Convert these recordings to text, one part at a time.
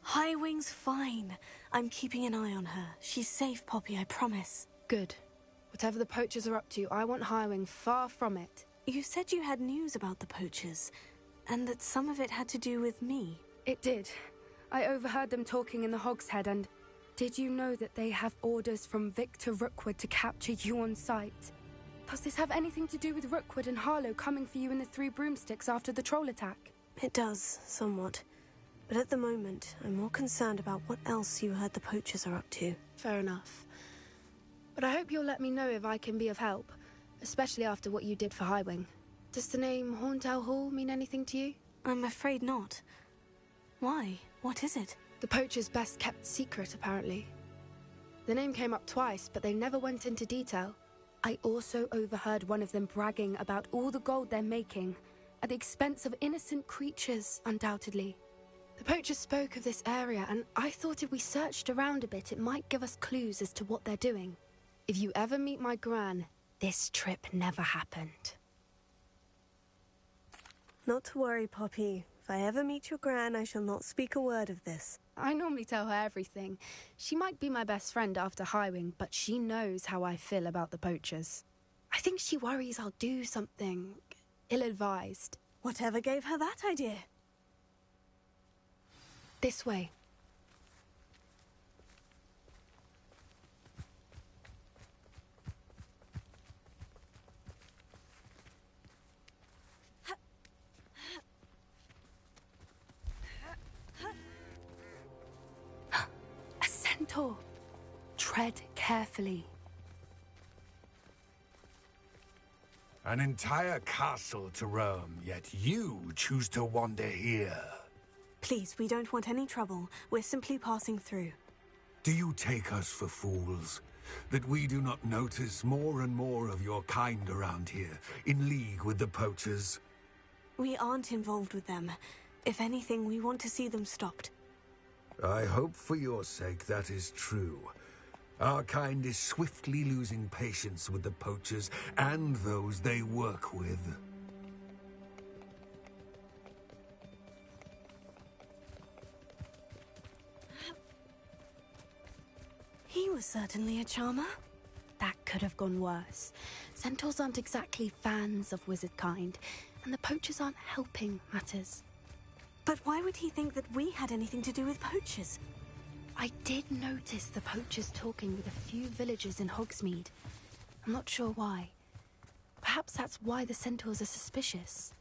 Highwing's fine. I'm keeping an eye on her. She's safe, Poppy, I promise. Good. Whatever the poachers are up to, I want Highwing far from it. You said you had news about the poachers, and that some of it had to do with me. It did. I overheard them talking in the Hogshead, and did you know that they have orders from Victor Rookwood to capture you on sight? Does this have anything to do with Rookwood and Harlow coming for you in the Three Broomsticks after the troll attack? It does, somewhat. But at the moment, I'm more concerned about what else you heard the poachers are up to. Fair enough. But I hope you'll let me know if I can be of help, especially after what you did for Highwing. Does the name Horntail Hall mean anything to you? I'm afraid not. Why? What is it? The poachers' best-kept secret, apparently. The name came up twice, but they never went into detail. I also overheard one of them bragging about all the gold they're making, at the expense of innocent creatures, undoubtedly. The poachers spoke of this area, and I thought if we searched around a bit, it might give us clues as to what they're doing. If you ever meet my gran, this trip never happened. Not to worry, Poppy. If I ever meet your gran, I shall not speak a word of this. I normally tell her everything. She might be my best friend after Highwing, but she knows how I feel about the poachers. I think she worries I'll do something ill-advised. Whatever gave her that idea? This way. A centaur. Tread carefully. An entire castle to roam, yet you choose to wander here. Please, we don't want any trouble. We're simply passing through. Do you take us for fools? That we do not notice more and more of your kind around here, in league with the poachers? We aren't involved with them. If anything, we want to see them stopped. I hope for your sake that is true. Our kind is swiftly losing patience with the poachers and those they work with. He was certainly a charmer. That could have gone worse. Centaurs aren't exactly fans of wizard kind, and the poachers aren't helping matters. But why would he think that we had anything to do with poachers? I did notice the poachers talking with a few villagers in Hogsmeade. I'm not sure why. Perhaps that's why the centaurs are suspicious.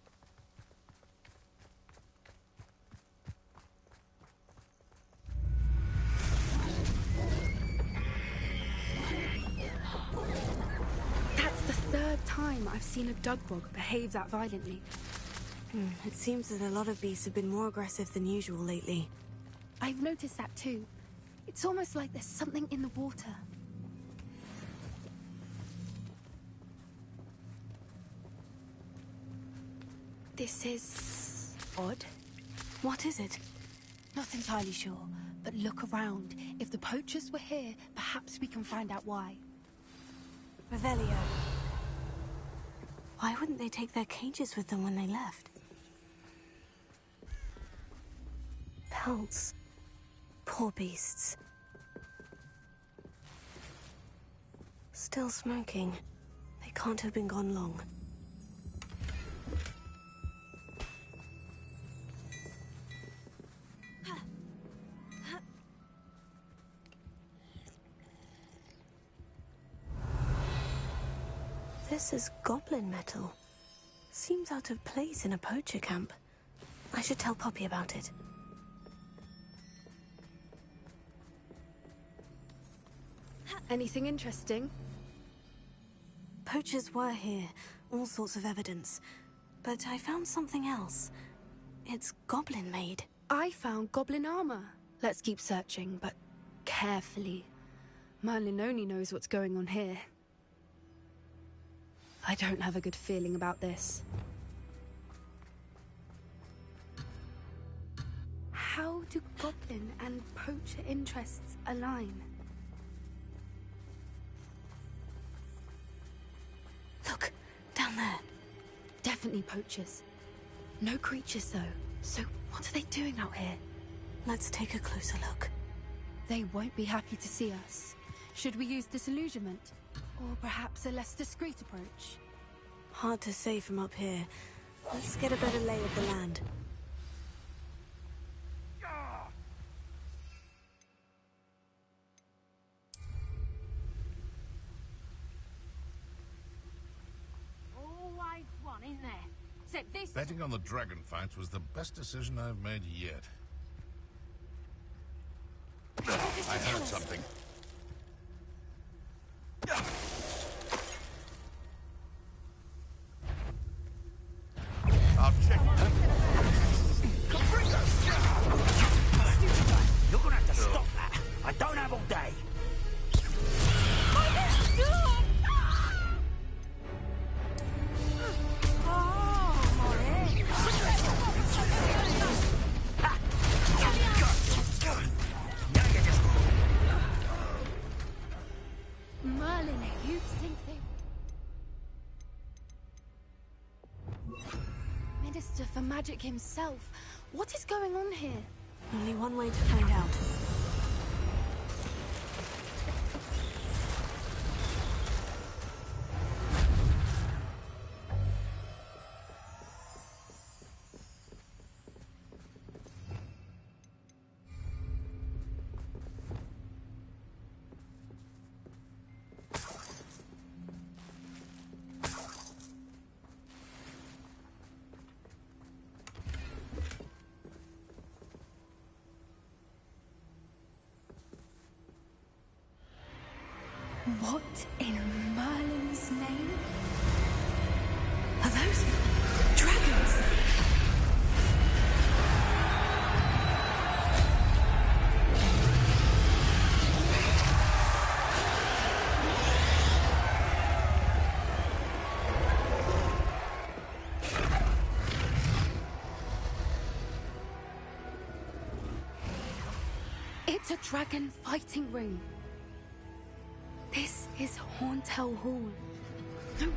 That's the third time I've seen a dugbog behave that violently. It seems that a lot of beasts have been more aggressive than usual lately. I've noticed that too. It's almost like there's something in the water. This is odd. What is it? Not entirely sure, but look around. If the poachers were here, perhaps we can find out why. Revelio. Why wouldn't they take their cages with them when they left? Pelts. Poor beasts. Still smoking. They can't have been gone long. This is goblin metal. Seems out of place in a poacher camp. I should tell Poppy about it. Anything interesting? Poachers were here, all sorts of evidence. But I found something else. It's goblin-made. I found goblin armor. Let's keep searching, but carefully. Merlin only knows what's going on here. I don't have a good feeling about this. How do goblin and poacher interests align? Look, down there. Definitely poachers. No creatures, though. So what are they doing out here? Let's take a closer look. They won't be happy to see us. Should we use disillusionment? Or perhaps a less discreet approach? Hard to say from up here. Let's get a better lay of the land. Always one, isn't there? Except this... Betting on the dragon fights was the best decision I've made yet. I heard something. I'll check. You're gonna have to stop that. I don't have all day. Merlin, you think they... Minister for Magic himself. What is going on here? Only one way to find out. What in Merlin's name? Are those dragons? It's a dragon fighting ring. This is Hauntel Hall. No.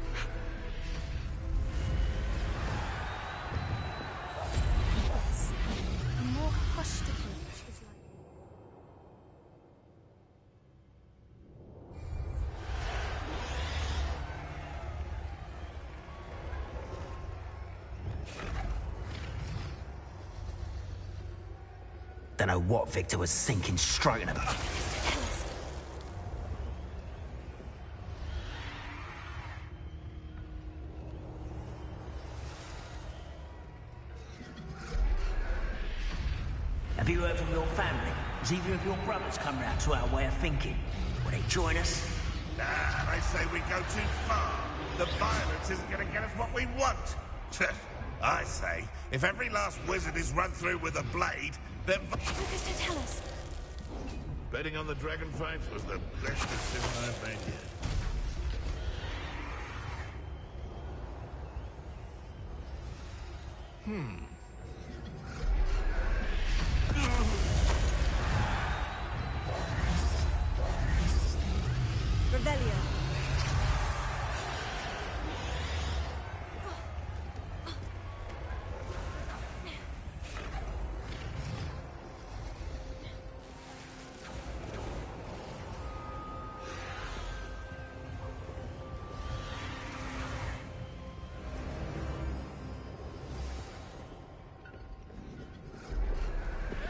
Yes. A more hushed approach is like... Don't know what Victor was thinking, stroking him. Have you heard from your family? Has either of your brothers come round to our way of thinking? Will they join us? Nah, they say we go too far. The violence isn't going to get us what we want. I say, if every last wizard is run through with a blade, then... Lucas, to tell us. Betting on the dragon fights was the best decision I've made yet. Revelio.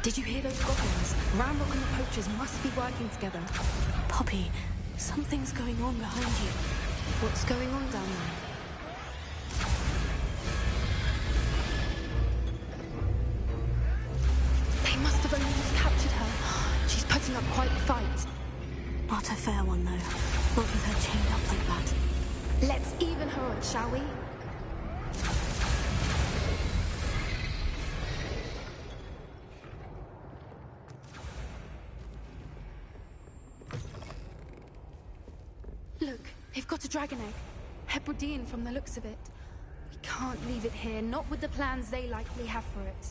Did you hear those goblins? Ramrock and the poachers must be working together. Poppy, something's going on behind you. What's going on down there? They must have only just captured her. She's putting up quite the fight. Not a fair one, though. Not with her chained up like that. Let's even her on, shall we? Look, they've got a dragon egg. Hebridean from the looks of it. We can't leave it here, not with the plans they likely have for it.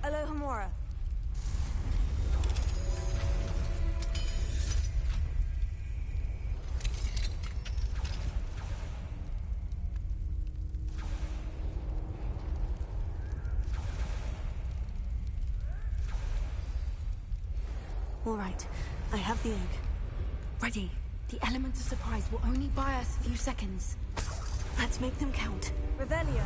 Alohomora. All right, I have the egg. Ready. The element of surprise will only buy us a few seconds. Let's make them count. Revelio.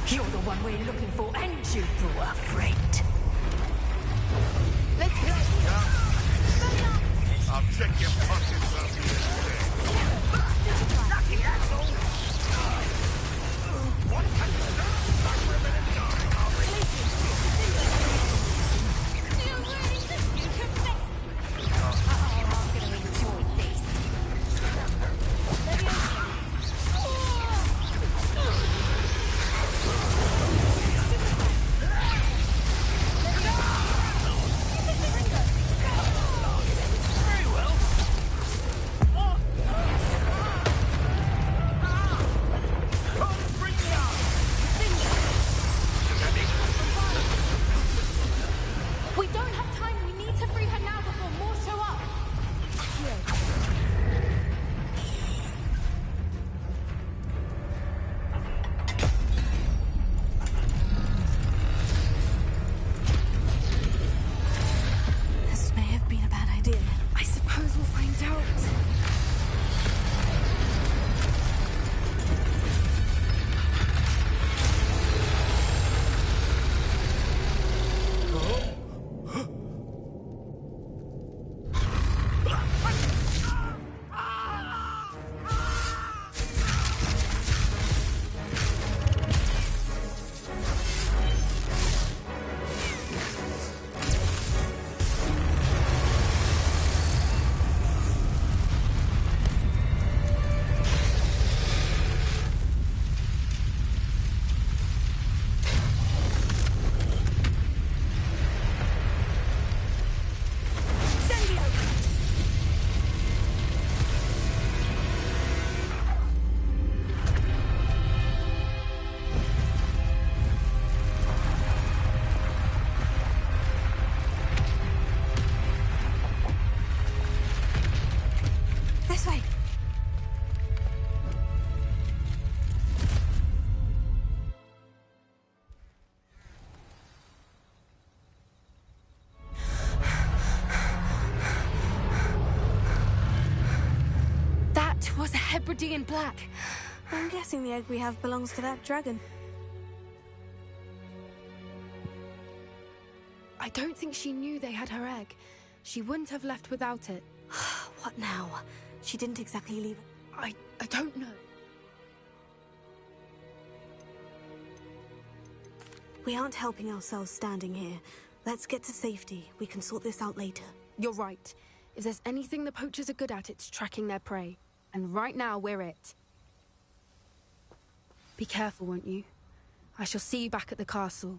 You're the one we're looking for, and you brought a friend. Let's go! I'll check your pockets after you. Lucky asshole! What can you do? Like we're men and dying, are we? I'm gonna enjoy this. We don't have time. We need to free her now before more show up. This may have been a bad idea. I suppose we'll find out. This way. That was a Hebridean black. I'm guessing the egg we have belongs to that dragon. I don't think she knew they had her egg. She wouldn't have left without it. What now? She didn't exactly leave. I don't know. We aren't helping ourselves standing here. Let's get to safety. We can sort this out later. You're right. If there's anything the poachers are good at, it's tracking their prey. And right now, we're it. Be careful, won't you? I shall see you back at the castle.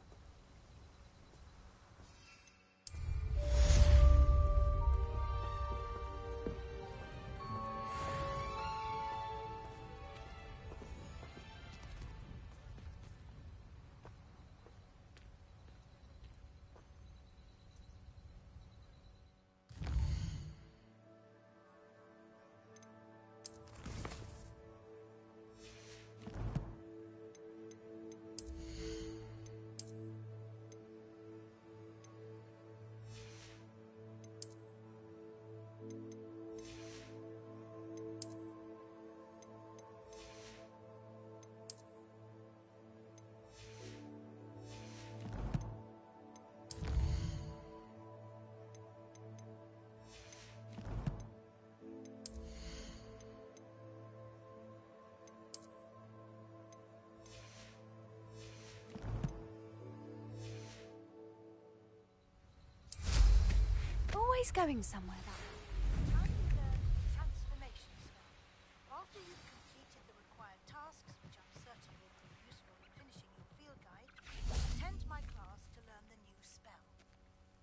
always going somewhere, that. Time to learn transformation spell. After you've completed the required tasks, which I'm certain will prove useful in finishing your field guide, attend my class to learn the new spell.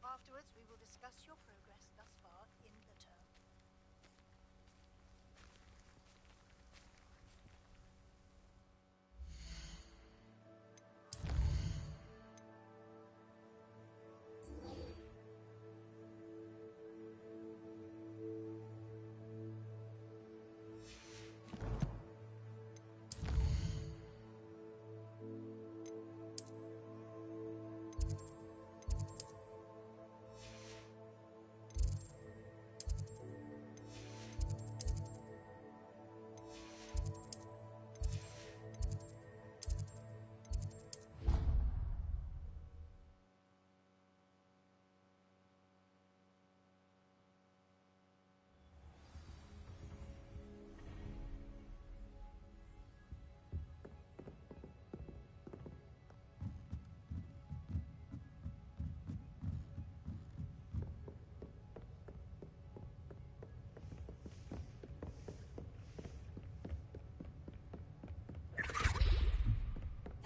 Afterwards, we will discuss your progress thus far in the term.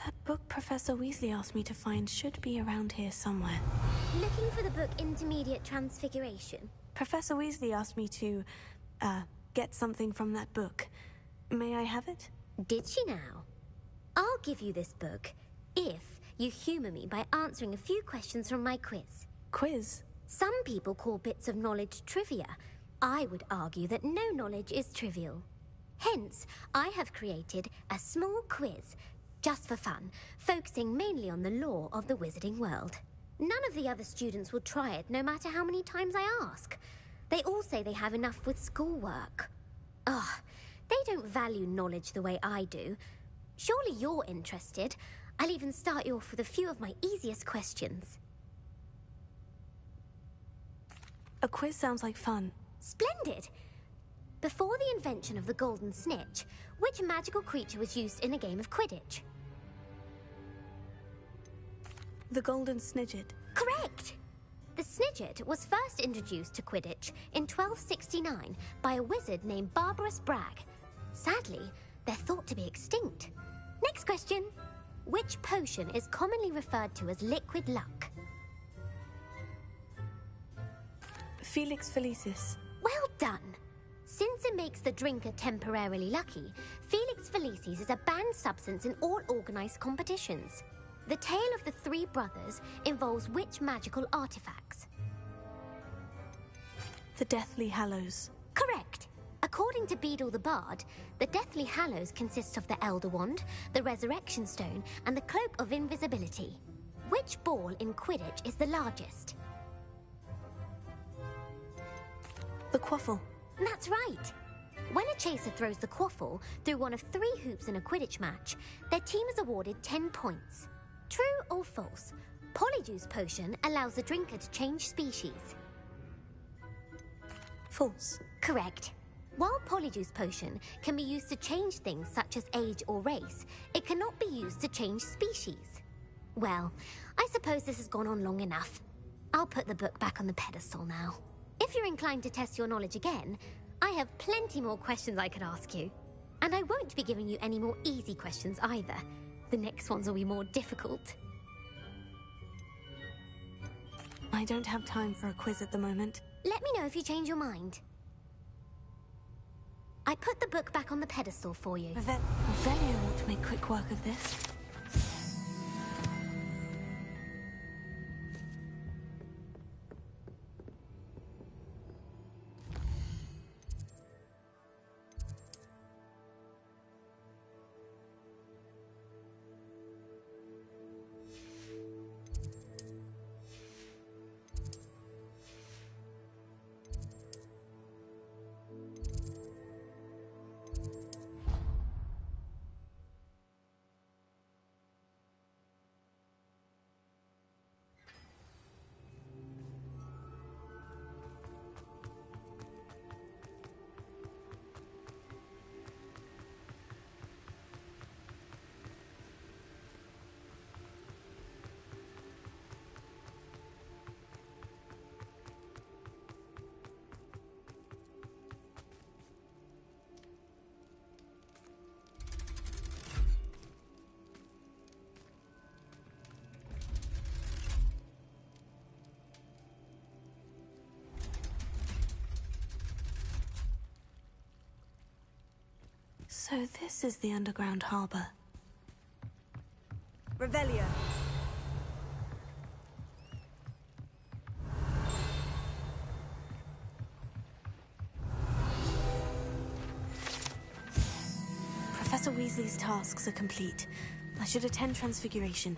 That book Professor Weasley asked me to find should be around here somewhere. Looking for the book Intermediate Transfiguration? Professor Weasley asked me to, get something from that book. May I have it? Did she now? I'll give you this book if you humor me by answering a few questions from my quiz. Quiz? Some people call bits of knowledge trivia. I would argue that no knowledge is trivial. Hence, I have created a small quiz, just for fun, focusing mainly on the lore of the wizarding world. None of the other students will try it, no matter how many times I ask. They all say they have enough with schoolwork. Ugh, they don't value knowledge the way I do. Surely you're interested. I'll even start you off with a few of my easiest questions. A quiz sounds like fun. Splendid! Before the invention of the golden snitch, which magical creature was used in a game of Quidditch? The golden snidget. Correct! The snidget was first introduced to Quidditch in 1269 by a wizard named Barbarous Bragg. Sadly, they're thought to be extinct. Next question. Which potion is commonly referred to as liquid luck? Felix Felicis. Well done! Since it makes the drinker temporarily lucky, Felix Felicis is a banned substance in all organized competitions. The tale of the three brothers involves which magical artifacts? The Deathly Hallows. Correct! According to Beedle the Bard, the Deathly Hallows consists of the Elder Wand, the Resurrection Stone, and the Cloak of Invisibility. Which ball in Quidditch is the largest? The Quaffle. That's right! When a chaser throws the quaffle through one of 3 hoops in a Quidditch match, their team is awarded 10 points. True or false? Polyjuice Potion allows the drinker to change species. False. Correct. While Polyjuice Potion can be used to change things such as age or race, it cannot be used to change species. Well, I suppose this has gone on long enough. I'll put the book back on the pedestal now. If you're inclined to test your knowledge again, I have plenty more questions I could ask you. And I won't be giving you any more easy questions either. The next ones will be more difficult. I don't have time for a quiz at the moment. Let me know if you change your mind. I put the book back on the pedestal for you. Revelio ought to make quick work of this. So this is the underground harbor. Revelio. Professor Weasley's tasks are complete. I should attend Transfiguration.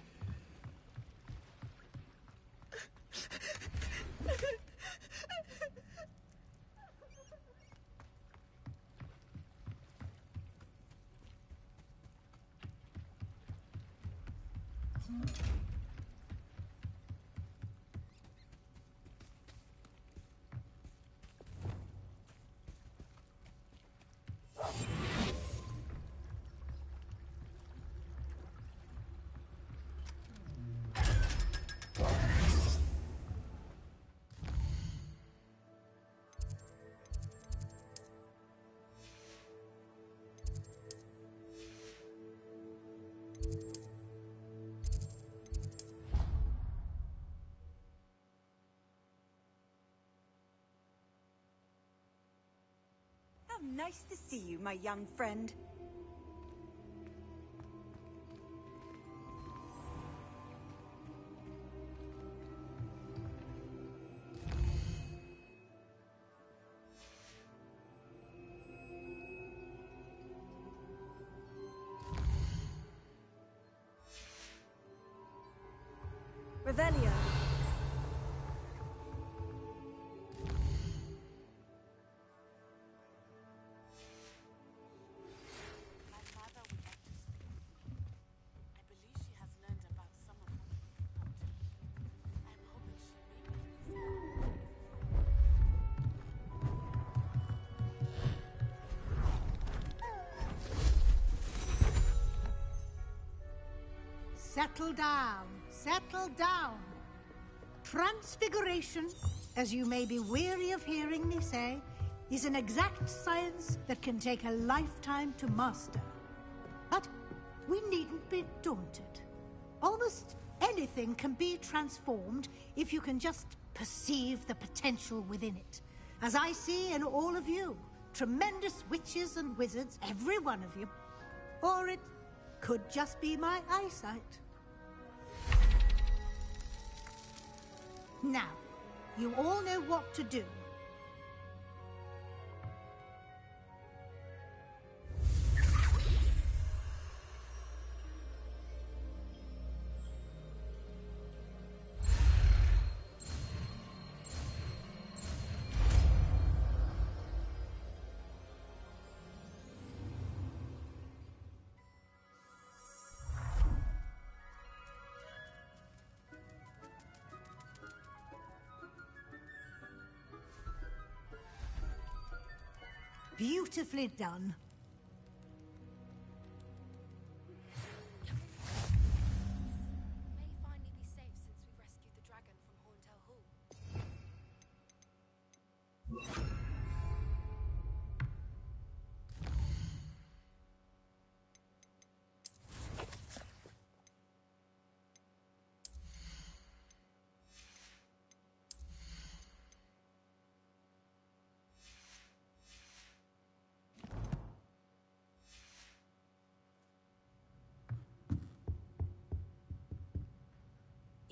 How nice to see you, my young friend. Revelio. Settle down. Settle down. Transfiguration, as you may be weary of hearing me say, is an exact science that can take a lifetime to master. But we needn't be daunted. Almost anything can be transformed if you can just perceive the potential within it. As I see in all of you, tremendous witches and wizards, every one of you. Or it could just be my eyesight. Now, you all know what to do. Beautifully done. May finally be safe since we rescued the dragon from Horntail Hall.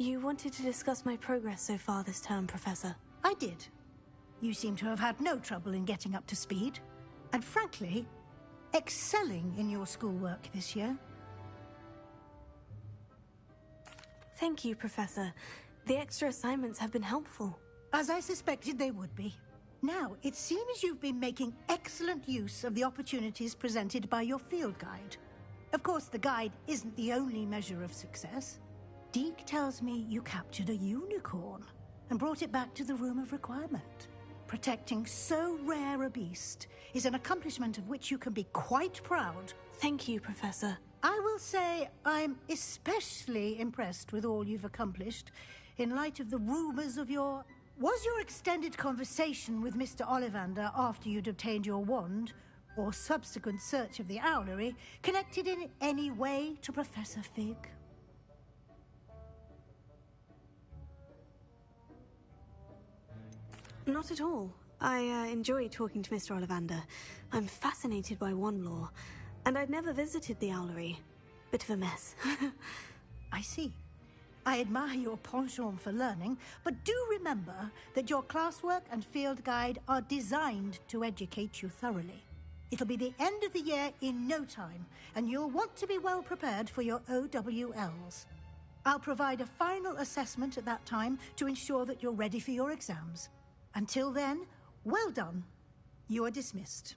You wanted to discuss my progress so far this term, Professor. I did. You seem to have had no trouble in getting up to speed. And frankly, excelling in your schoolwork this year. Thank you, Professor. The extra assignments have been helpful. As I suspected they would be. Now, it seems you've been making excellent use of the opportunities presented by your field guide. Of course, the guide isn't the only measure of success. Deke tells me you captured a unicorn and brought it back to the Room of Requirement. Protecting so rare a beast is an accomplishment of which you can be quite proud. Thank you, Professor. I will say I'm especially impressed with all you've accomplished in light of the rumors of your... Was your extended conversation with Mr. Ollivander after you'd obtained your wand, or subsequent search of the owlery, connected in any way to Professor Fig? Not at all. I enjoy talking to Mr. Ollivander. I'm fascinated by wand lore. And I'd never visited the Owlery. Bit of a mess. I see. I admire your penchant for learning, but do remember that your classwork and field guide are designed to educate you thoroughly. It'll be the end of the year in no time, and you'll want to be well prepared for your OWLs. I'll provide a final assessment at that time to ensure that you're ready for your exams. Until then, well done. You are dismissed.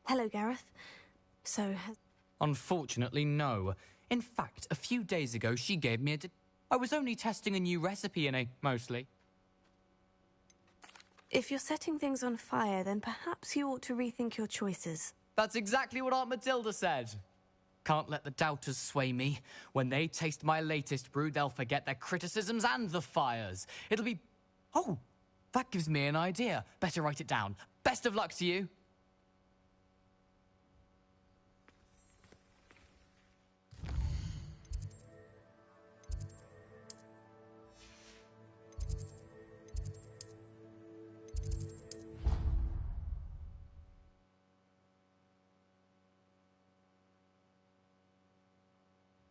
Hello, Gareth. So, Unfortunately, no. In fact, a few days ago, she gave me I was only testing a new recipe in mostly. if you're setting things on fire, then perhaps you ought to rethink your choices. That's exactly what Aunt Matilda said. Can't let the doubters sway me. When they taste my latest brew, they'll forget their criticisms and the fires. It'll be... Oh, that gives me an idea. Better write it down. Best of luck to you.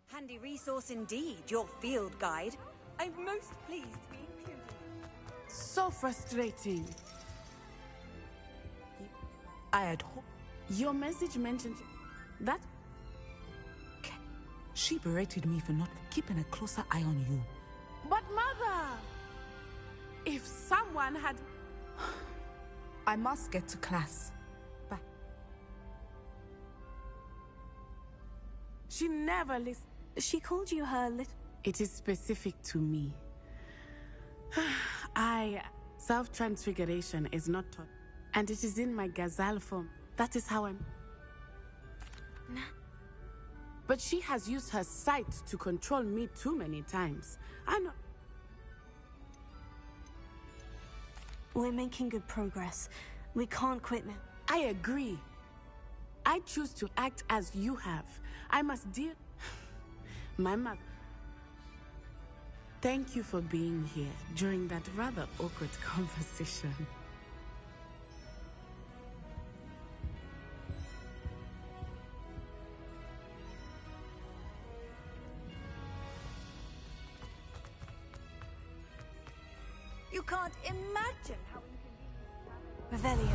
Handy resource indeed, your field guide. I'm most pleased to be included. So frustrating. I had hoped. Your message mentioned that. She berated me for not keeping a closer eye on you. But mother, if someone had... I must get to class. Bye. She never listened. She called you her little... It is specific to me. Self-transfiguration is not taught, and it is in my gazelle form. That is how I'm... But she has used her sight to control me too many times. I know... We're making good progress. We can't quit now. I agree. I choose to act as you have. I must deal... My mother... Thank you for being here during that rather awkward conversation. You can't imagine how Revelio.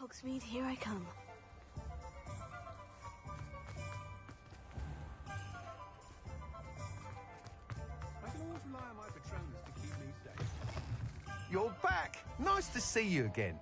Hogsmeade, here I come. you're back. Nice to see you again.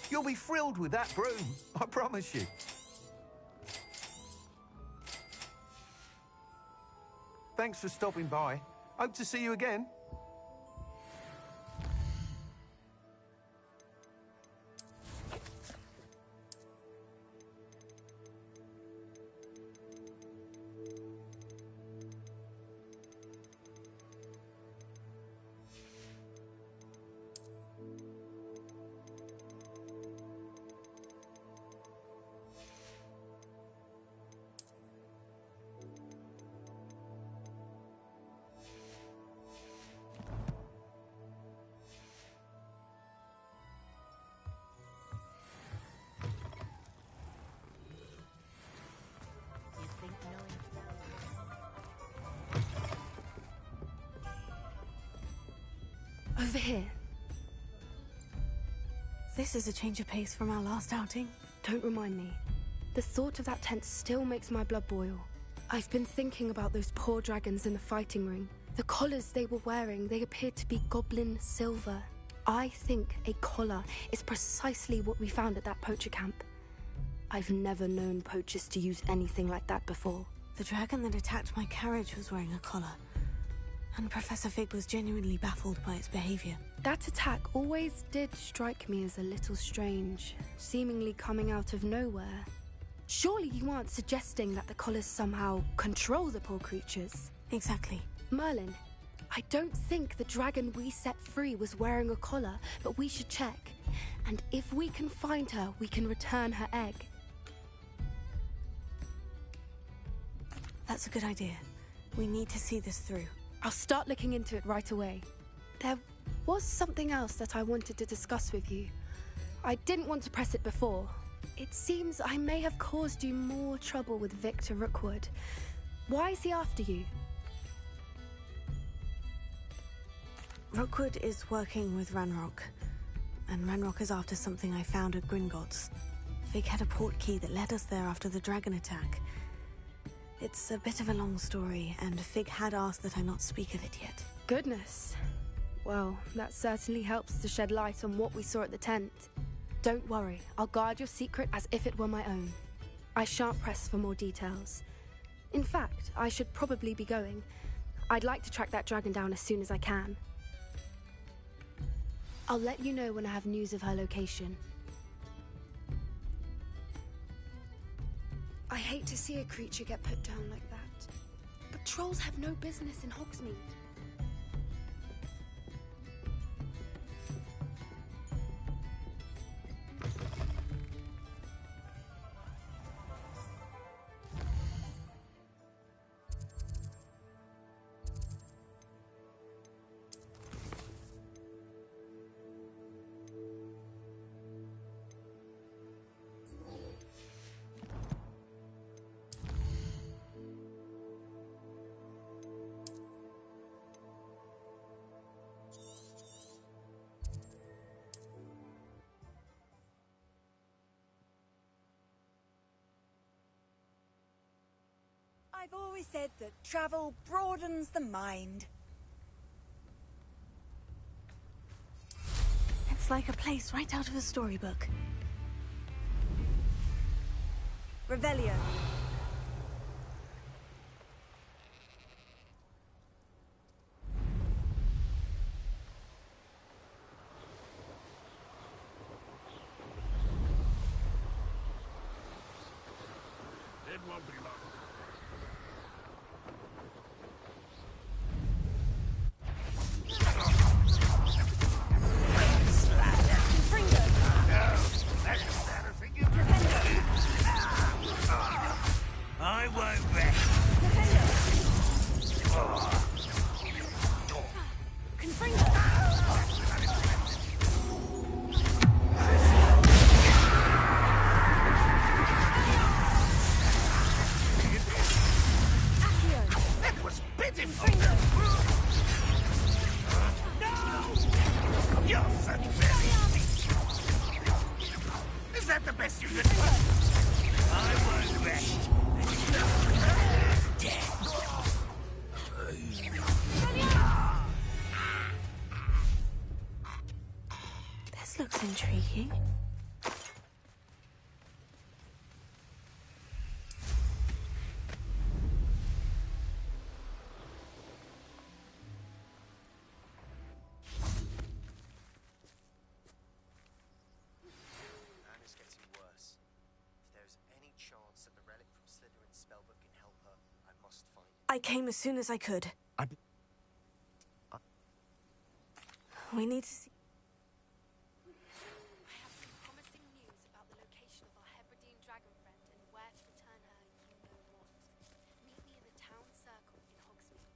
You'll be thrilled with that broom, I promise you. Thanks for stopping by. Hope to see you again. Over here. This is a change of pace from our last outing. Don't remind me. The thought of that tent still makes my blood boil. I've been thinking about those poor dragons in the fighting ring. The collars they were wearing, they appeared to be goblin silver. I think a collar is precisely what we found at that poacher camp. I've never known poachers to use anything like that before. The dragon that attacked my carriage was wearing a collar. And Professor Fig was genuinely baffled by its behavior. That attack always did strike me as a little strange, seemingly coming out of nowhere. Surely you aren't suggesting that the collars somehow control the poor creatures? Exactly. Merlin, I don't think the dragon we set free was wearing a collar, but we should check. And if we can find her, we can return her egg. That's a good idea. We need to see this through. I'll start looking into it right away. There was something else that I wanted to discuss with you. I didn't want to press it before. It seems I may have caused you more trouble with Victor Rookwood. Why is he after you? Rookwood is working with Ranrock, and Ranrock is after something I found at Gringotts. Fig had a port key that led us there after the dragon attack. It's a bit of a long story, and Fig had asked that I not speak of it yet. Goodness. Well, that certainly helps to shed light on what we saw at the tent. Don't worry, I'll guard your secret as if it were my own. I shan't press for more details. In fact, I should probably be going. I'd like to track that dragon down as soon as I can. I'll let you know when I have news of her location. I hate to see a creature get put down like that. But trolls have no business in Hogsmeade. I've always said that travel broadens the mind. It's like a place right out of a storybook. Revelio. It won't be long. I won't rest. You're so very... Is that the best you could do? I won't rest. This looks intriguing. I came as soon as I could. We need to see... I have some promising news about the location of our Hebridean dragon friend and where to return her you-know-what. Meet me in the town circle in Hogsmeade.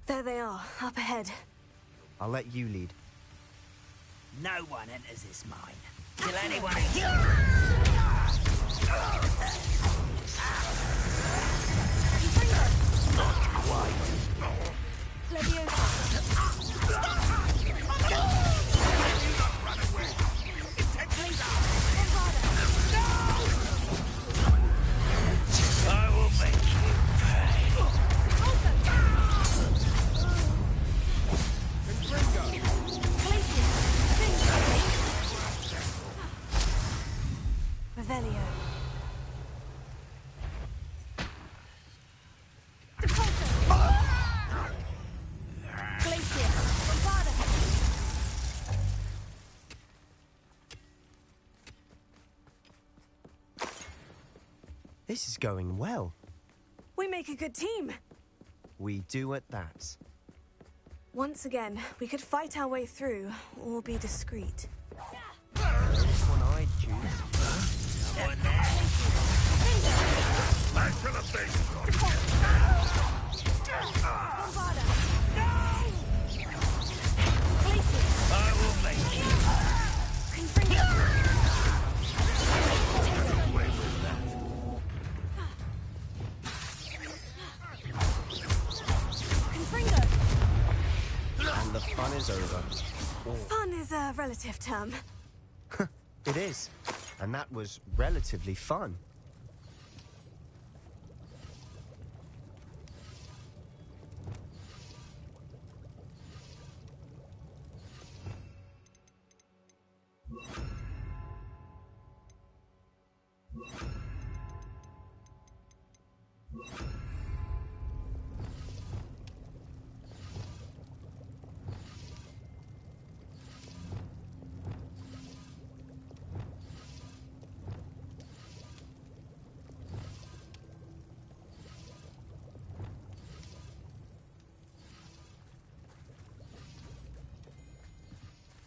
There they are, up ahead. I'll let you lead. No one enters this mine. Till anyone... Not quite. I will make you pay. Revelio. This is going well. We make a good team. We do at that. Once again, we could fight our way through, or be discreet. This one I'd choose. Back to the base. I will make you. And the fun is over. Fun is a relative term. It is. And that was relatively fun.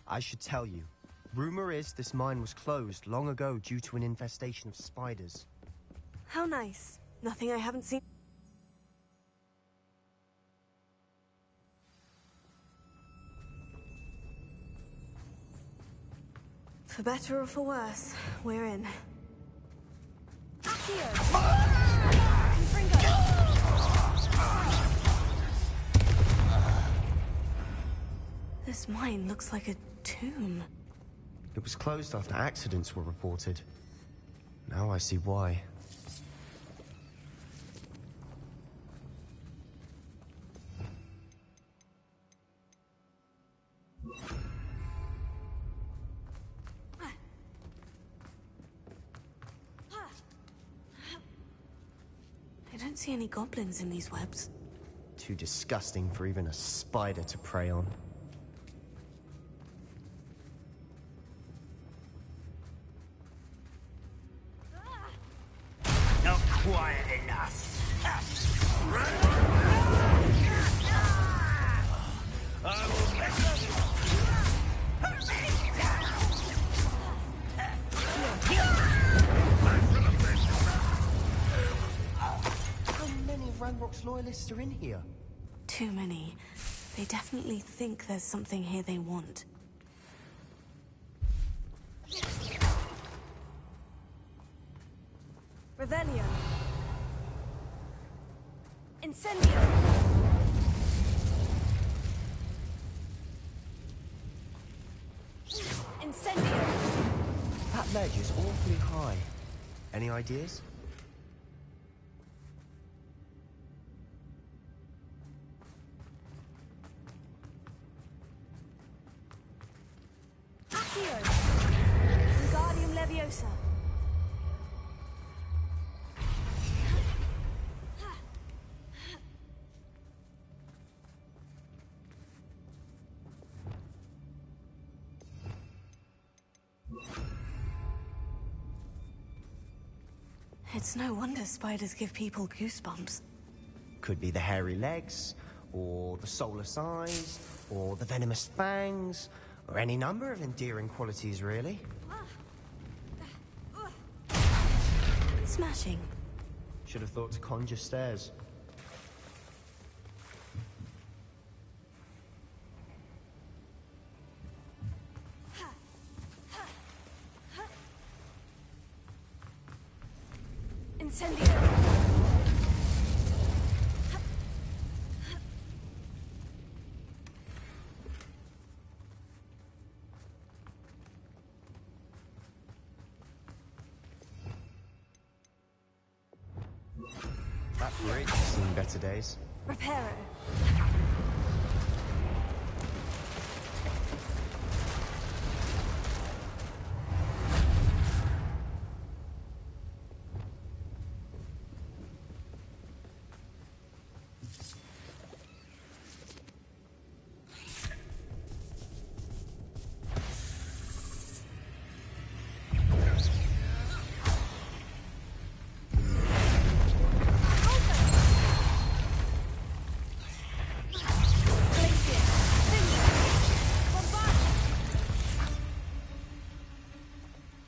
I should tell you. Rumor is this mine was closed long ago due to an infestation of spiders. How nice. Nothing I haven't seen. For better or for worse, we're in. This mine looks like a tomb. It was closed after accidents were reported. Now I see why. It don't see any goblins in these webs. Too disgusting for even a spider to prey on. Not quiet enough. I will make How many Ranrock's loyalists are in here? Too many. They definitely think there's something here they want. Revelio. Incendio. Incendio. That ledge is awfully high. Any ideas? Accio. Wingardium Leviosa. It's no wonder spiders give people goosebumps. Could be the hairy legs, or the soulless eyes, or the venomous fangs, or any number of endearing qualities, really. Smashing. Should have thought to conjure stairs. Incendio. That bridge has seen better days. Reparo.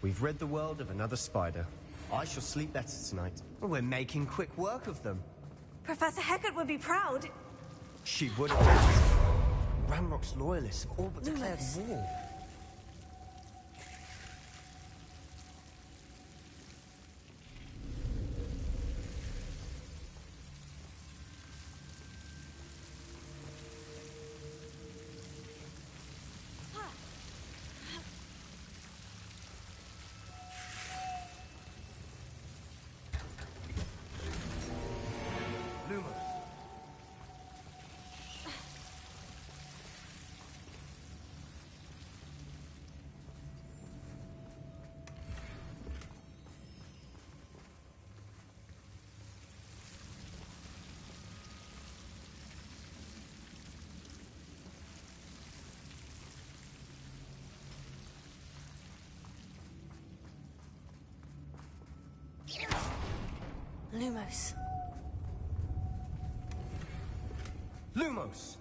We've rid the world of another spider. I shall sleep better tonight. We're making quick work of them. Professor Hecat would be proud. She would have. Ranrock's loyalists have all but declared war. Lumos. Lumos!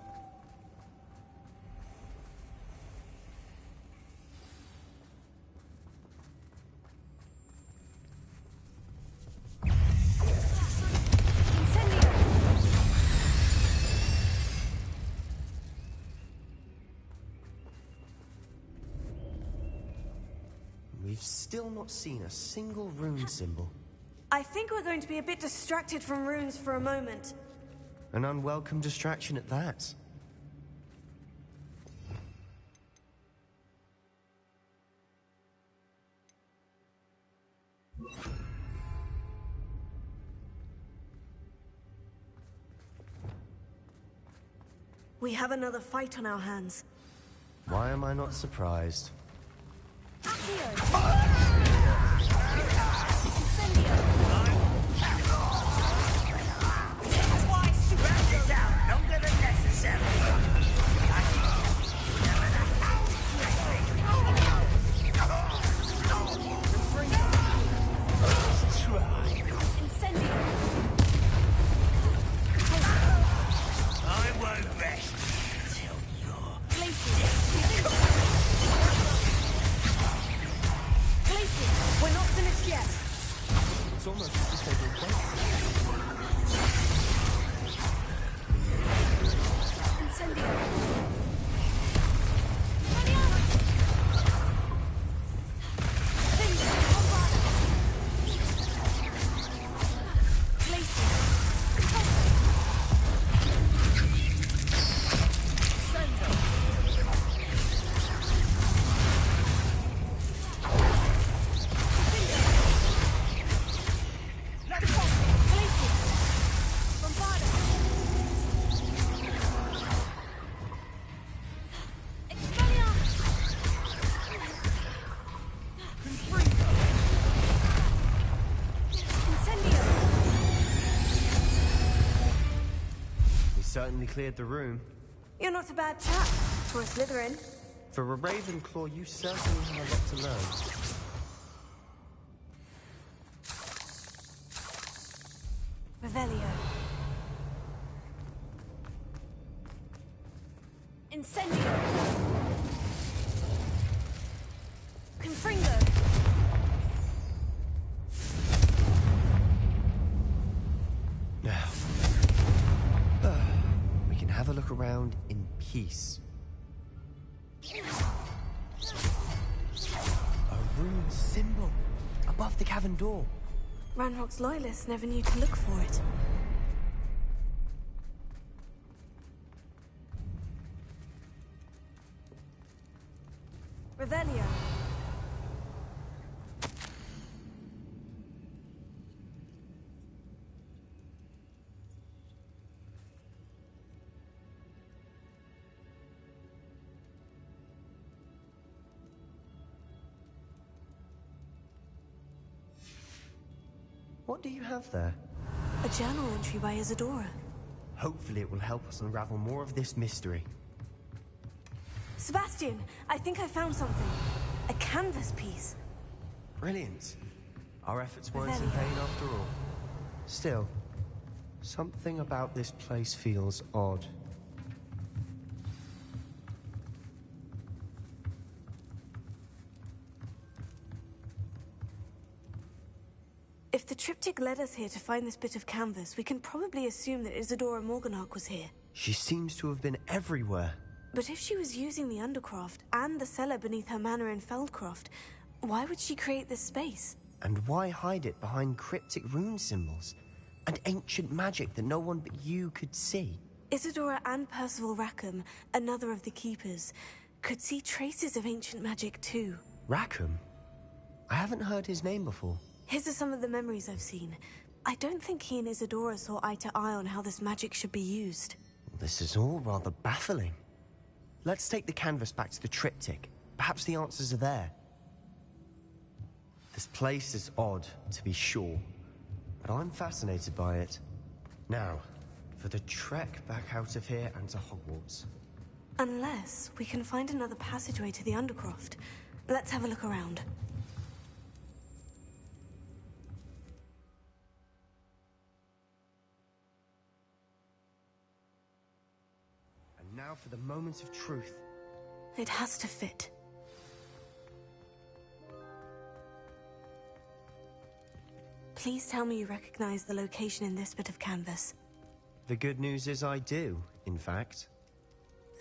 We've still not seen a single rune symbol. I think we're going to be a bit distracted from runes for a moment. An unwelcome distraction at that. We have another fight on our hands. Why am I not surprised? It's almost as if they were waiting. Incendio. Certainly cleared the room. You're not a bad chap for a Slytherin. For a Ravenclaw, you certainly have a lot to learn. Revelio. Incendio. Confringo. Now, we can have a look around in peace. A rune symbol above the cavern door. Ranrock's loyalists never knew to look for it. Revelio. What do you have there? A journal entry by Isadora. Hopefully it will help us unravel more of this mystery. Sebastian, I think I found something. A canvas piece. Brilliant. Our efforts weren't in vain after all. Still, something about this place feels odd. If the triptych led us here to find this bit of canvas, we can probably assume that Isadora Morganach was here. She seems to have been everywhere. But if she was using the Undercroft and the cellar beneath her manor in Feldcroft, why would she create this space? And why hide it behind cryptic rune symbols and ancient magic that no one but you could see? Isadora and Percival Rackham, another of the Keepers, could see traces of ancient magic too. Rackham? I haven't heard his name before. His are some of the memories I've seen. I don't think he and Isadora saw eye to eye on how this magic should be used. This is all rather baffling. Let's take the canvas back to the triptych. Perhaps the answers are there. This place is odd, to be sure, but I'm fascinated by it. Now, for the trek back out of here and to Hogwarts. Unless we can find another passageway to the Undercroft. Let's have a look around. And now for the moment of truth. It has to fit. Please tell me you recognize the location in this bit of canvas. The good news is I do, in fact.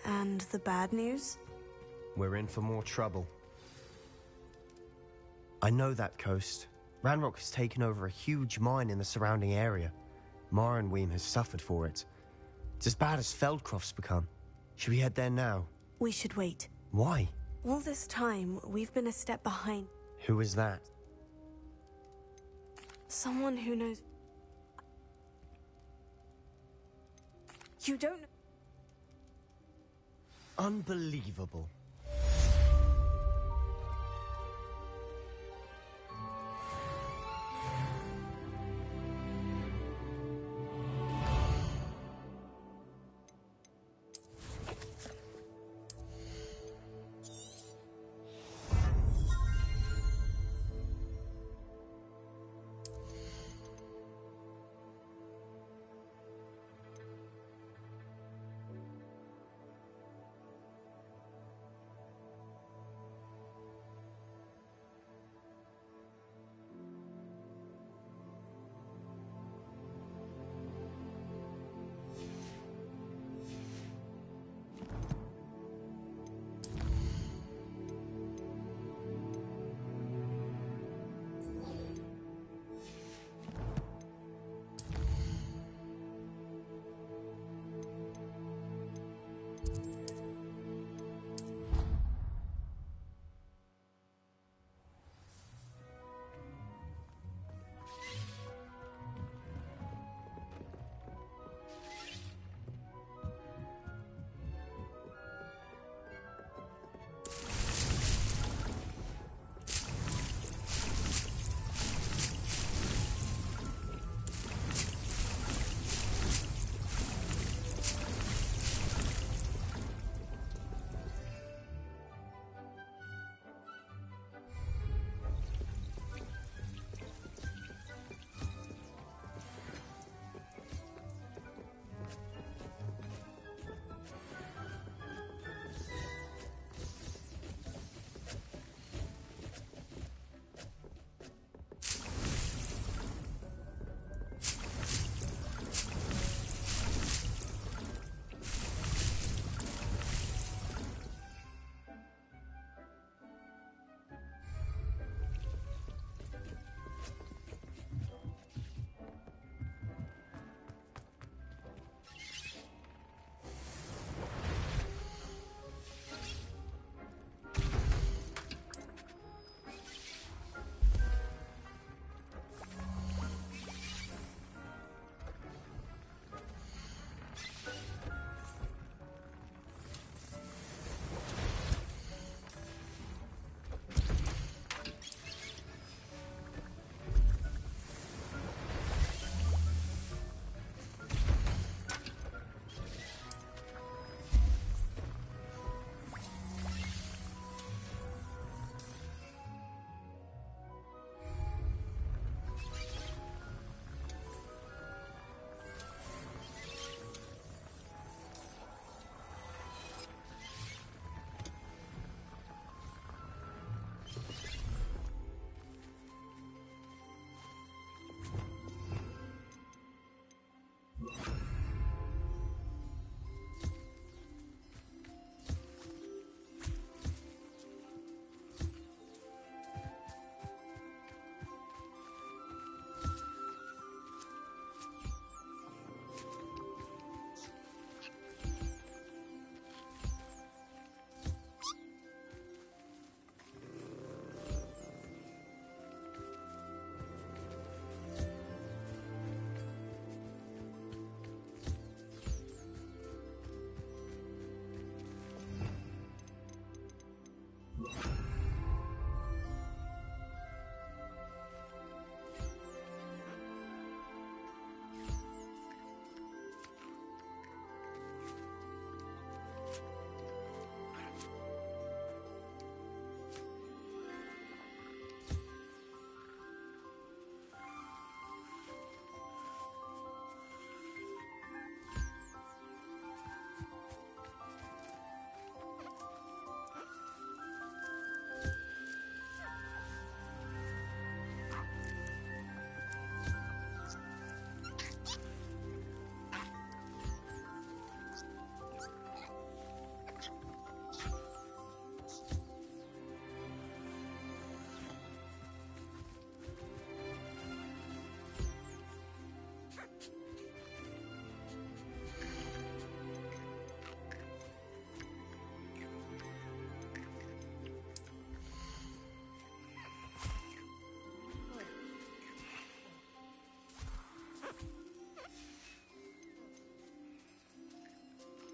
And the bad news? We're in for more trouble. I know that coast. Ranrock has taken over a huge mine in the surrounding area. Marrenweem has suffered for it. It's as bad as Feldcroft's become. Should we head there now? We should wait. Why? All this time, we've been a step behind. Who is that? Someone who knows... You don't... Unbelievable.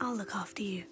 I'll look after you.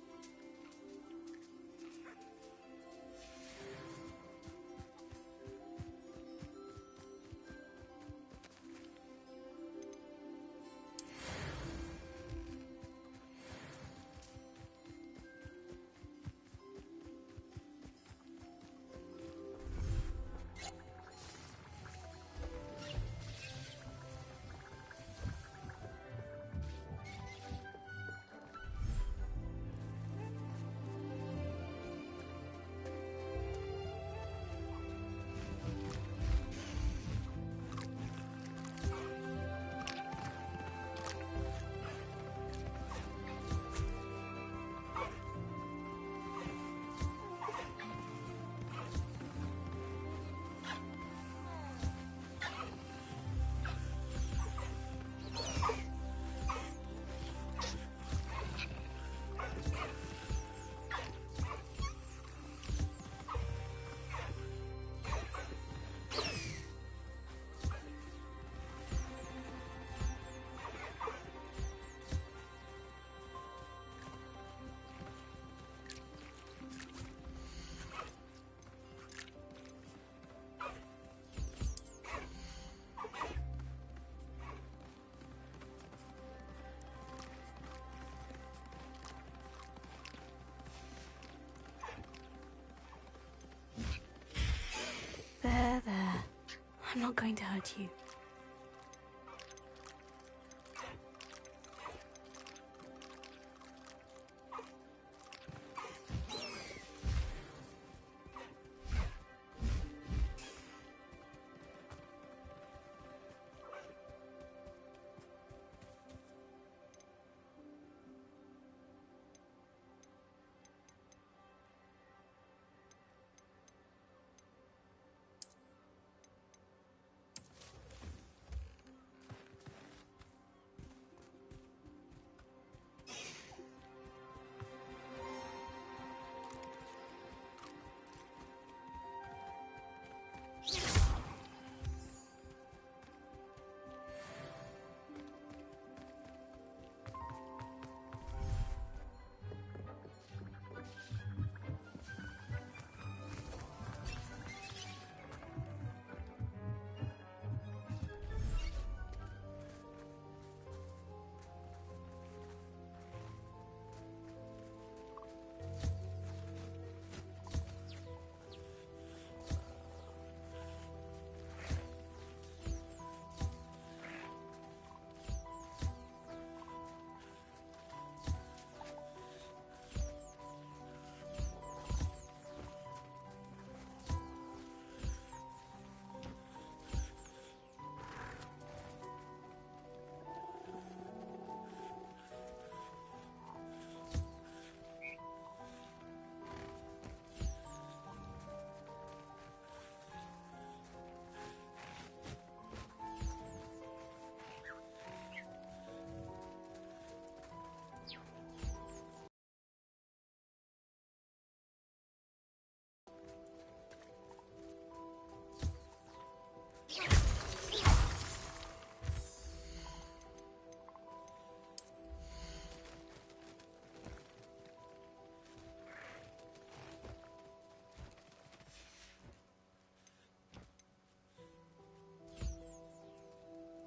There. I'm not going to hurt you.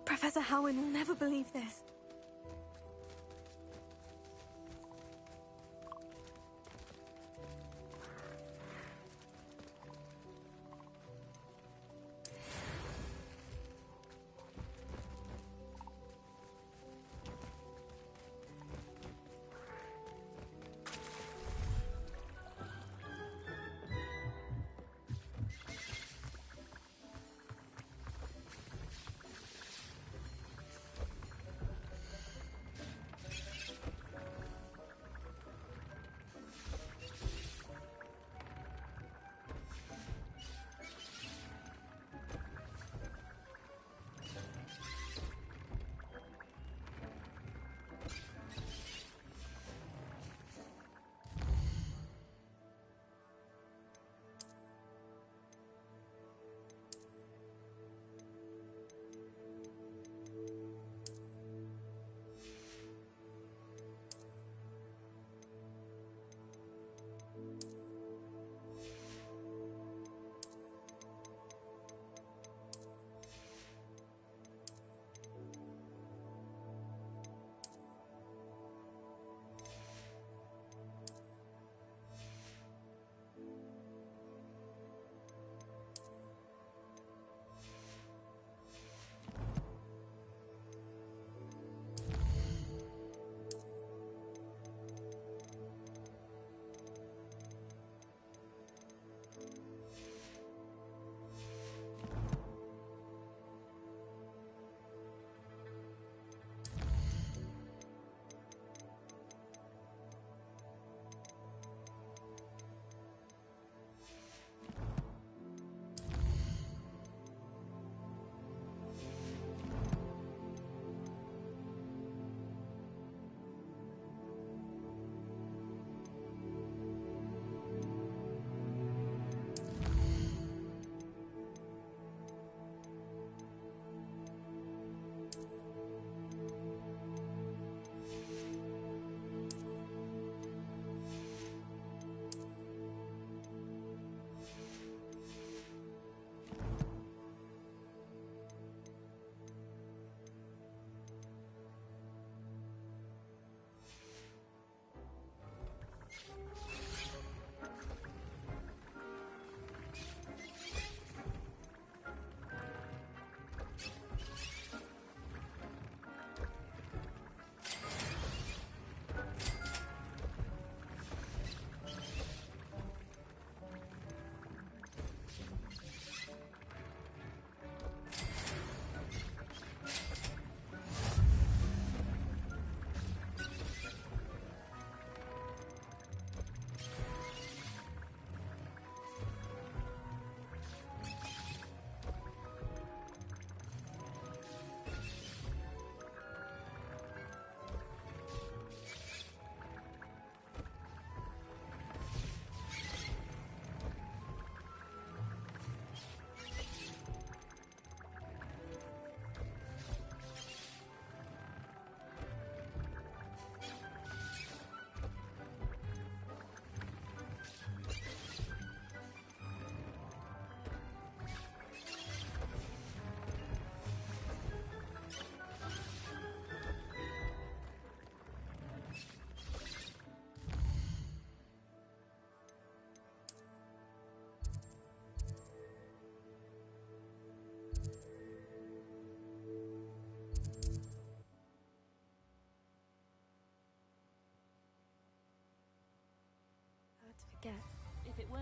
Professor Howin will never believe this.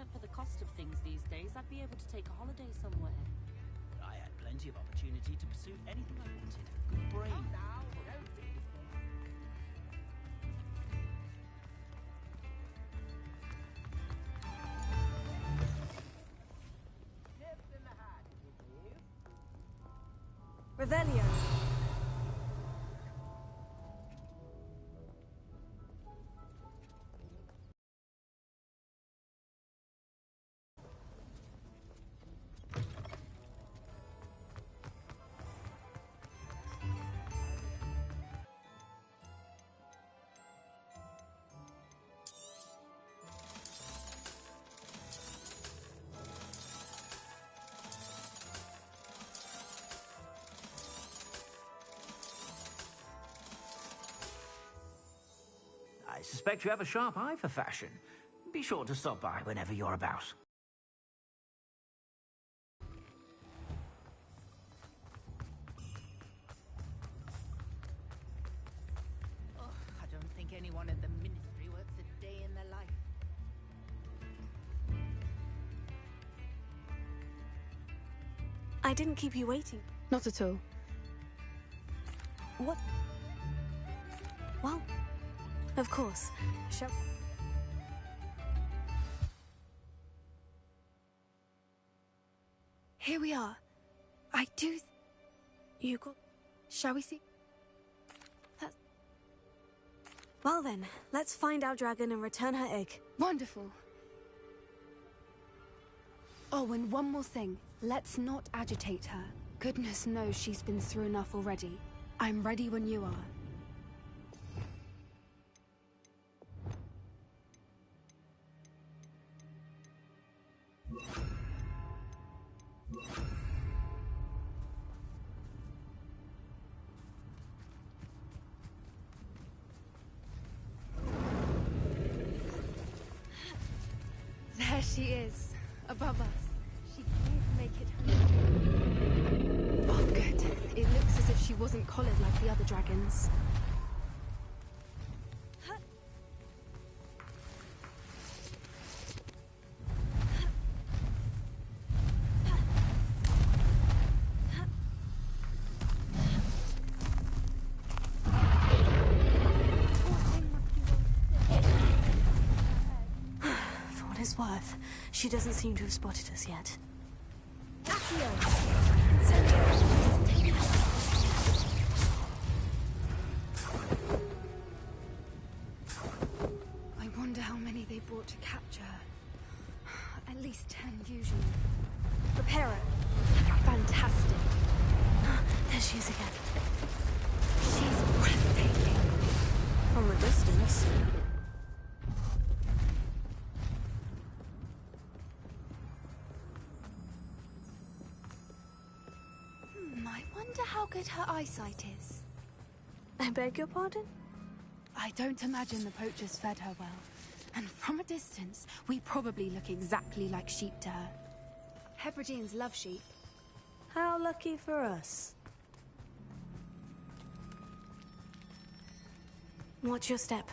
weren't for the cost of things these days, I'd be able to take a holiday somewhere. I had plenty of opportunity to pursue anything I wanted. Good brain. Revelio. I suspect you have a sharp eye for fashion. Be sure to stop by whenever you're about. Oh, I don't think anyone at the Ministry works a day in their life. I didn't keep you waiting. Not at all. What? Well, of course. Shall... Here we are. I do... You got... Shall we see? That's... Well then, let's find our dragon and return her egg. Wonderful. Oh, and one more thing. Let's not agitate her. Goodness knows she's been through enough already. I'm ready when you are. There she is, above us. She can't make it home. Oh, good. It looks as if she wasn't collared like the other dragons. Worth. She doesn't seem to have spotted us yet. I wonder how many they brought to capture her. At least 10 usually. Prepare her. Fantastic. There she is again. She's breathtaking. From a distance. I wonder how good her eyesight is. I beg your pardon? I don't imagine the poachers fed her well. And from a distance, we probably look exactly like sheep to her. Hebrideans love sheep. How lucky for us. Watch your step.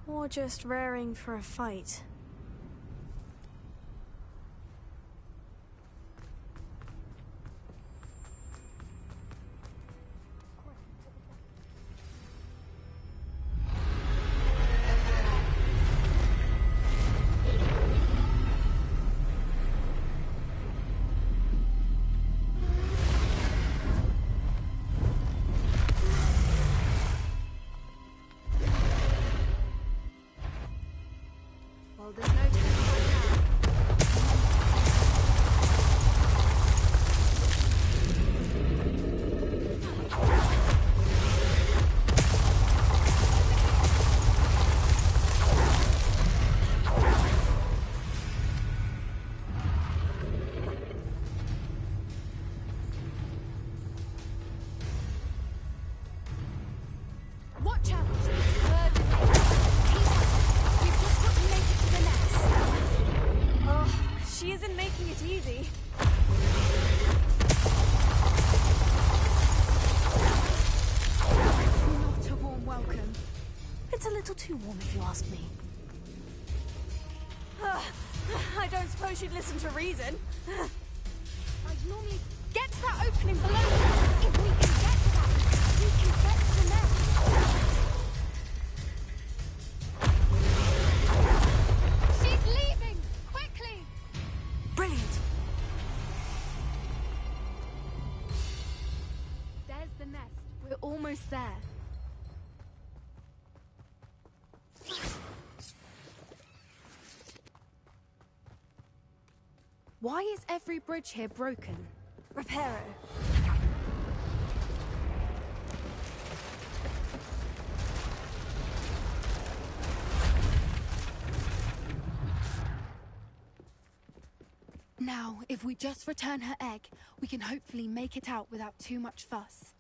Or just raring for a fight. Well, there's no time right now. Watch out! It's herd. We've just got to make it to the nest. Oh, she isn't making it easy. It's a little too warm if you ask me. I don't suppose you'd listen to reason. I'd normally get to that opening below. If we can get to that, we can get to the nest. She's leaving! Quickly! Brilliant! There's the nest. We're almost there. Why is every bridge here broken? Repair it. Now, if we just return her egg, we can hopefully make it out without too much fuss.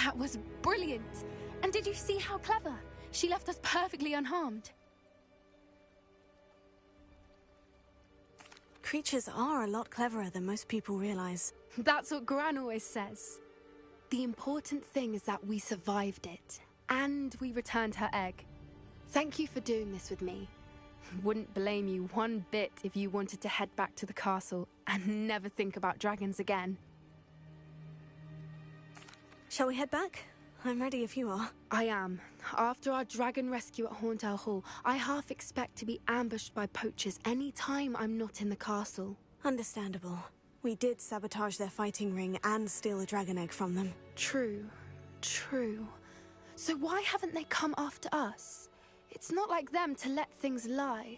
That was brilliant! And did you see how clever? She left us perfectly unharmed. Creatures are a lot cleverer than most people realize. That's what Gran always says. The important thing is that we survived it, and we returned her egg. Thank you for doing this with me. Wouldn't blame you one bit if you wanted to head back to the castle and never think about dragons again. Shall we head back? I'm ready if you are. I am. After our dragon rescue at Hauntel Hall, I half expect to be ambushed by poachers any time I'm not in the castle. Understandable. We did sabotage their fighting ring and steal a dragon egg from them. True. True. So why haven't they come after us? It's not like them to let things lie.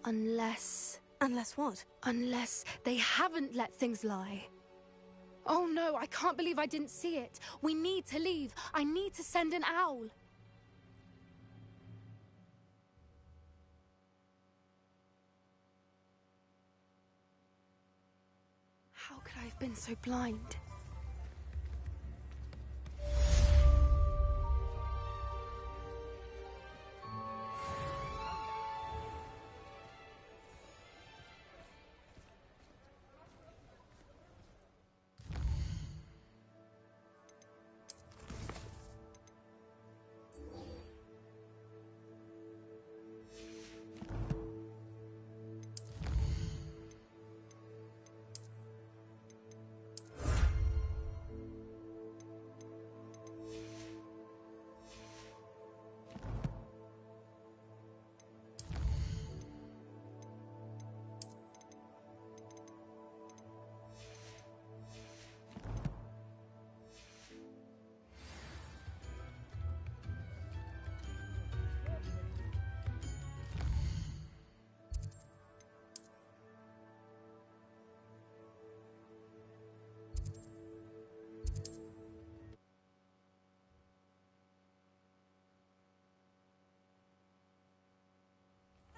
Unless... Unless what? Unless they haven't let things lie. Oh no, I can't believe I didn't see it. We need to leave. I need to send an owl. How could I have been so blind?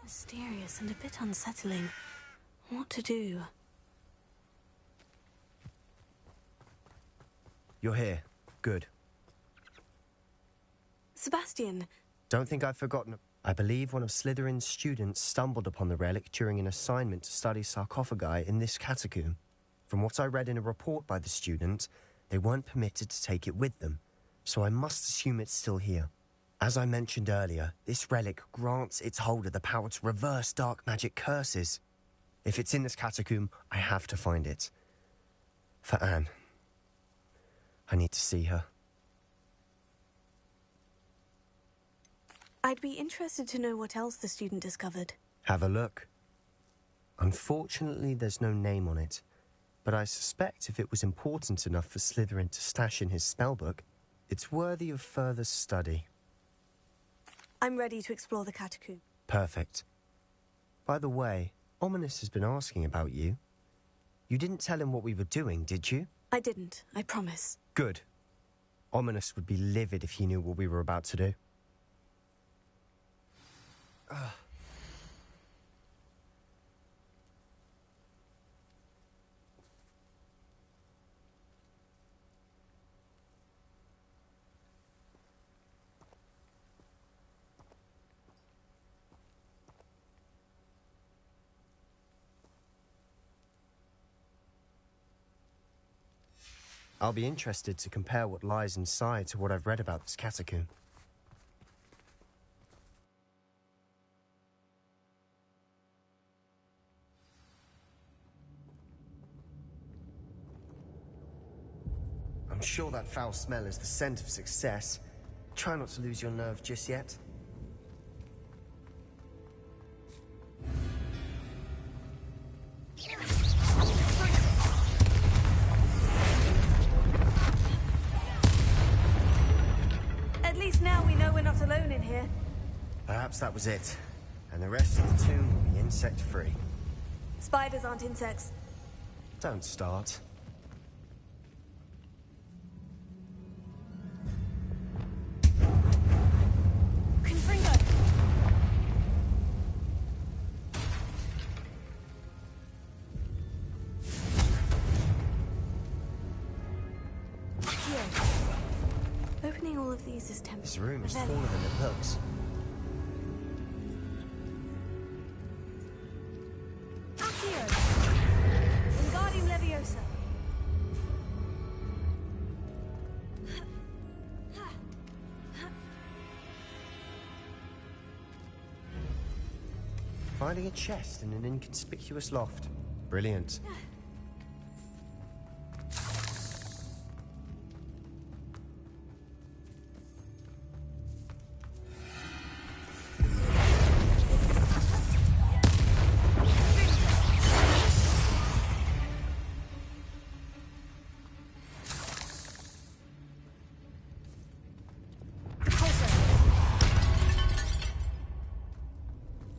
Mysterious and a bit unsettling. What to do? You're here. Good. Sebastian! Don't think I've forgotten. I believe one of Slytherin's students stumbled upon the relic during an assignment to study sarcophagi in this catacomb. From what I read in a report by the student, they weren't permitted to take it with them, so I must assume it's still here. As I mentioned earlier, this relic grants its holder the power to reverse dark magic curses. If it's in this catacomb, I have to find it. For Anne. I need to see her. I'd be interested to know what else the student discovered. Have a look. Unfortunately, there's no name on it, but I suspect if it was important enough for Slytherin to stash in his spellbook, it's worthy of further study. I'm ready to explore the catacomb. Perfect. By the way, Ominous has been asking about you. You didn't tell him what we were doing, did you? I didn't, I promise. Good. Ominous would be livid if he knew what we were about to do. I'll be interested to compare what lies inside to what I've read about this catacomb. I'm sure that foul smell is the scent of success. Try not to lose your nerve just yet. At least now we know we're not alone in here. Perhaps that was it. And the rest of the tomb will be insect-free. Spiders aren't insects. Don't start. Opening all of these is tempting. This room is taller than it looks. Accio! Wingardium Leviosa! Finding a chest in an inconspicuous loft. Brilliant.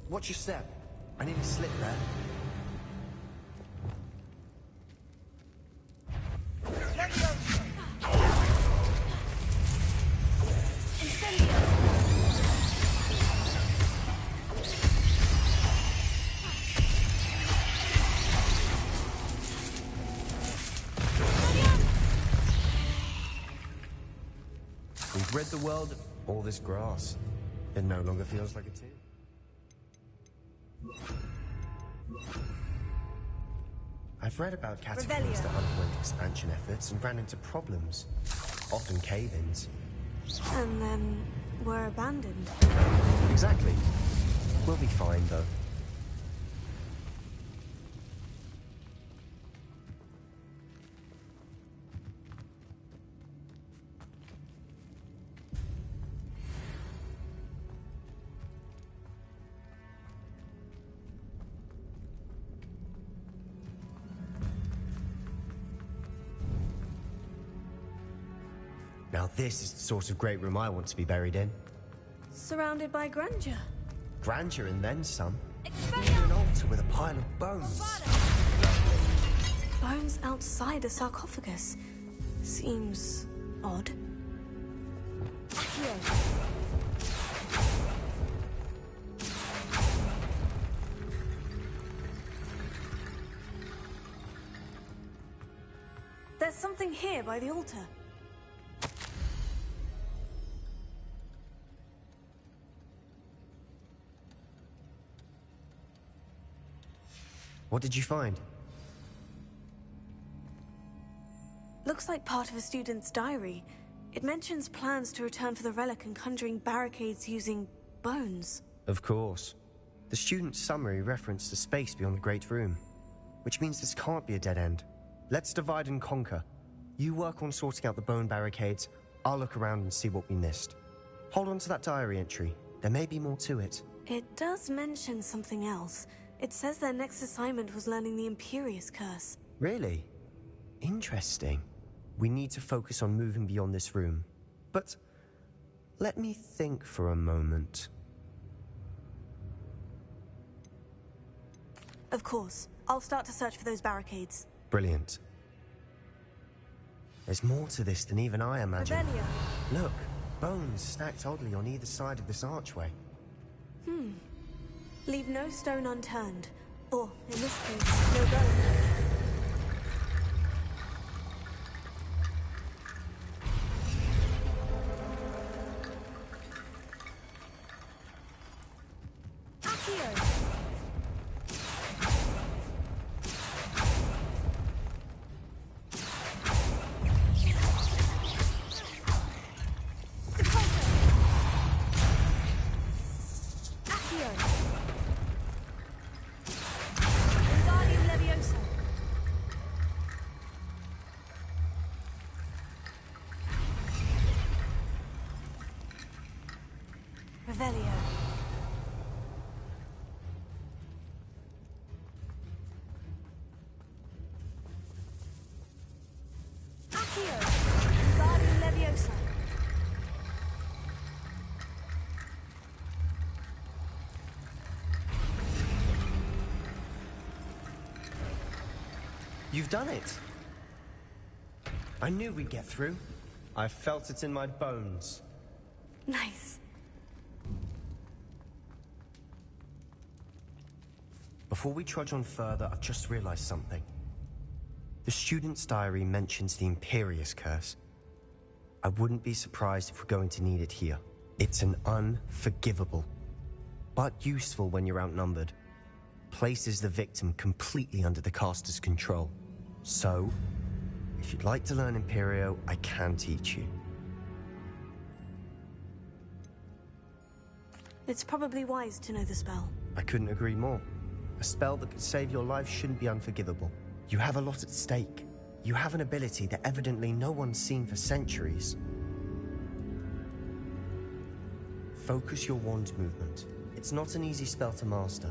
Watch your step. I nearly slipped there. We've rid the world of all this grass. It no longer feels like a tomb. I've read about catacombs that underwent expansion efforts and ran into problems, often cave-ins. And then were abandoned. Exactly. We'll be fine, though. Now this is the sort of great room I want to be buried in. Surrounded by grandeur. Grandeur and then some. Even an altar with a pile of bones. Bones outside a sarcophagus. Seems odd. There's something here by the altar. What did you find? Looks like part of a student's diary. It mentions plans to return for the relic and conjuring barricades using bones. Of course. The student's summary referenced a space beyond the Great Room, which means this can't be a dead end. Let's divide and conquer. You work on sorting out the bone barricades, I'll look around and see what we missed. Hold on to that diary entry. There may be more to it. It does mention something else. It says their next assignment was learning the Imperious Curse. Really? Interesting. We need to focus on moving beyond this room. But let me think for a moment. Of course. I'll start to search for those barricades. Brilliant. There's more to this than even I imagined. Revelio. Look, bones stacked oddly on either side of this archway. Leave no stone unturned. Or, in this case, no bone. Revelio. Accio. Guardian Leviosa. You've done it. I knew we'd get through. I felt it in my bones. Nice. Before we trudge on further, I've just realized something. The student's diary mentions the Imperious Curse. I wouldn't be surprised if we're going to need it here. It's an unforgivable, but useful when you're outnumbered. Places the victim completely under the caster's control. So, if you'd like to learn Imperio, I can teach you. It's probably wise to know the spell. I couldn't agree more. A spell that could save your life shouldn't be unforgivable. You have a lot at stake. You have an ability that evidently no one's seen for centuries. Focus your wand movement. It's not an easy spell to master.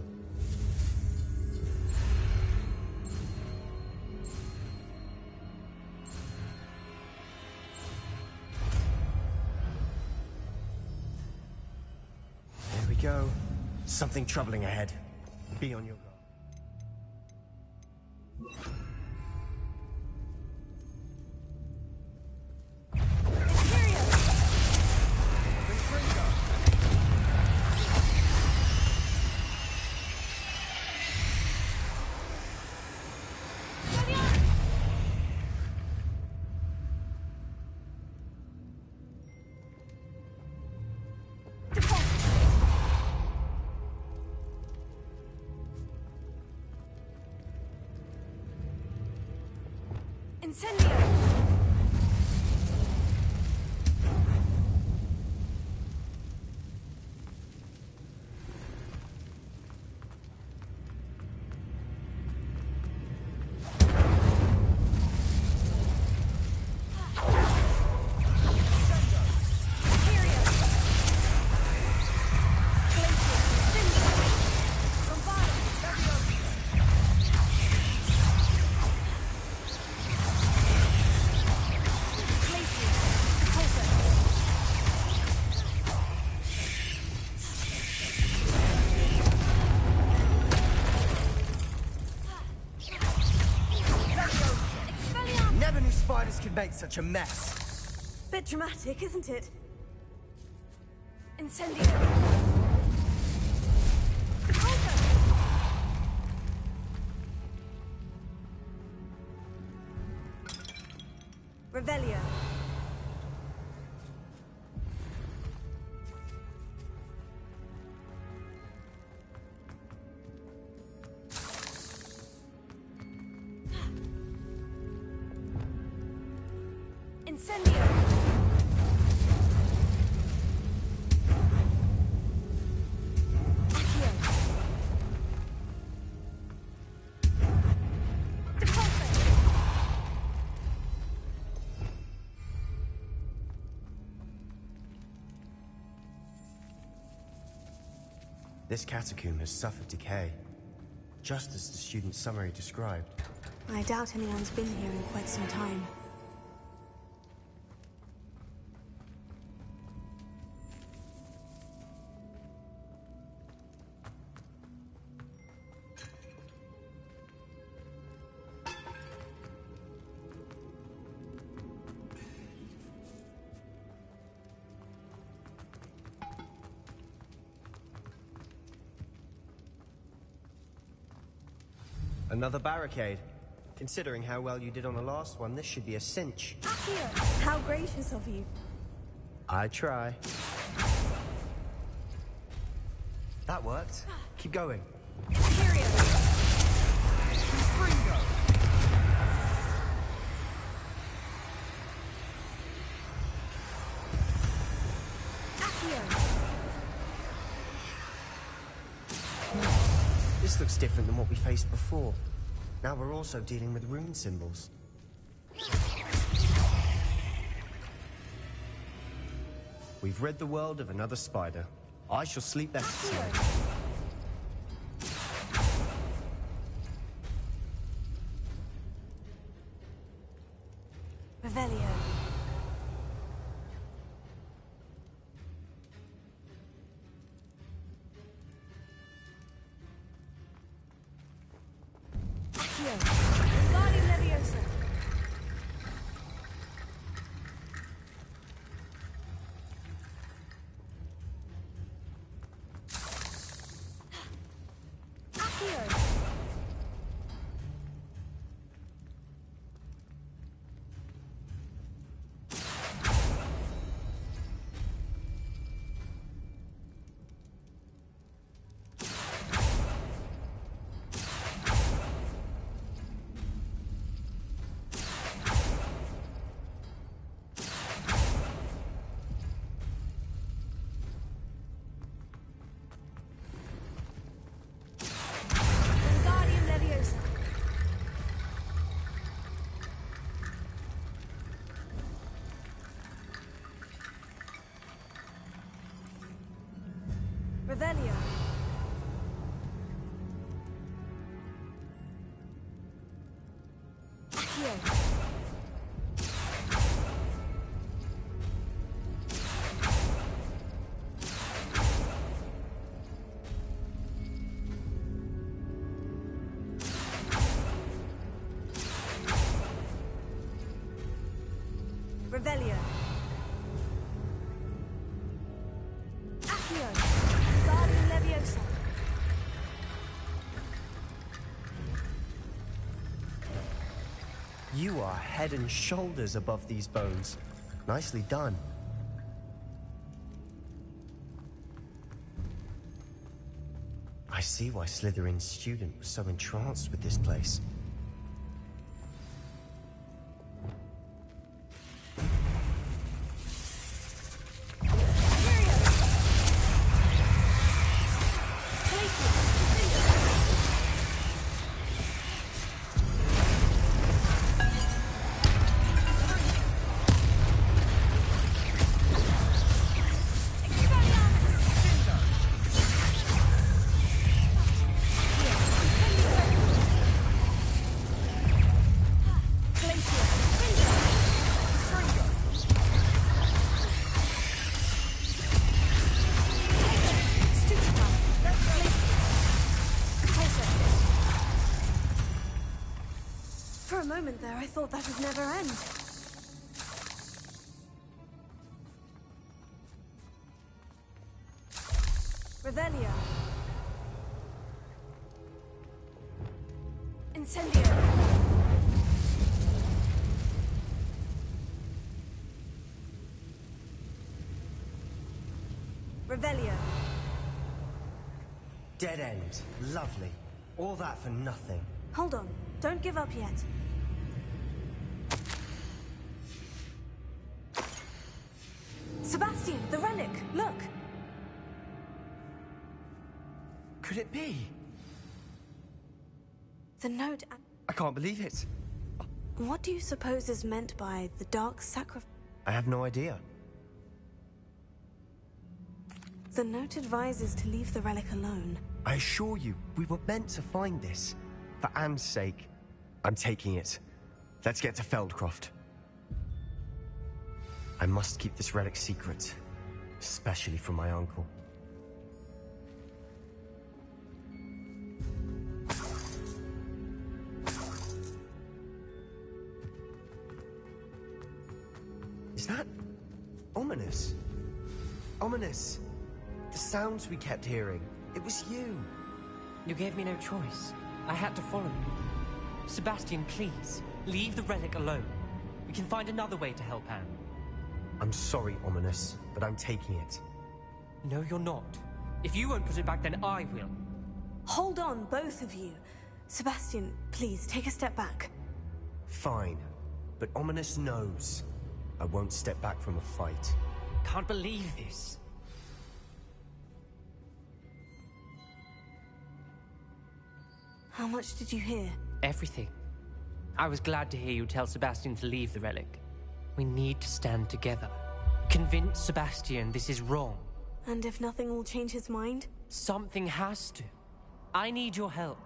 There we go. Something troubling ahead. Be on your guard. Incendio! Spiders can make such a mess. Bit dramatic, isn't it? Incendio. Revelio. Incendio! Accio! Depulso! This catacomb has suffered decay, just as the student's summary described. I doubt anyone's been here in quite some time. Another barricade. Considering how well you did on the last one, this should be a cinch. Akio, how gracious of you. I try. That worked. Keep going. Imperial. Ringo! Akio. This looks different than what we faced before. Now we're also dealing with rune symbols. We've rid the world of another spider. I shall sleep better tonight. Revelio. Guardian Leviosa. Akio. Guardian Leviosa. Revelio. Akio. Revelio. Akio. Guardian Leviosa. You are head and shoulders above these bones. Nicely done. I see why Slytherin's student was so entranced with this place. For a moment there, I thought that would never end. Revelio. Incendio. Revelio. Dead end. Lovely. All that for nothing. Hold on. Don't give up yet. Sebastian, the relic! Look! Could it be? The note... I can't believe it. What do you suppose is meant by the dark sacrifice? I have no idea. The note advises to leave the relic alone. I assure you, we were meant to find this. For Anne's sake, I'm taking it. Let's get to Feldcroft. I must keep this relic secret, especially from my uncle. Is that ominous? Ominous! The sounds we kept hearing. It was you. You gave me no choice. I had to follow you. Sebastian, please, leave the relic alone. We can find another way to help Anne. I'm sorry, Ominous, but I'm taking it. No, you're not. If you won't put it back, then I will. Hold on, both of you. Sebastian, please, take a step back. Fine, but Ominous knows. I won't step back from a fight. Can't believe this. How much did you hear? Everything. I was glad to hear you tell Sebastian to leave the relic. We need to stand together. Convince Sebastian this is wrong. And if nothing will change his mind? Something has to. I need your help.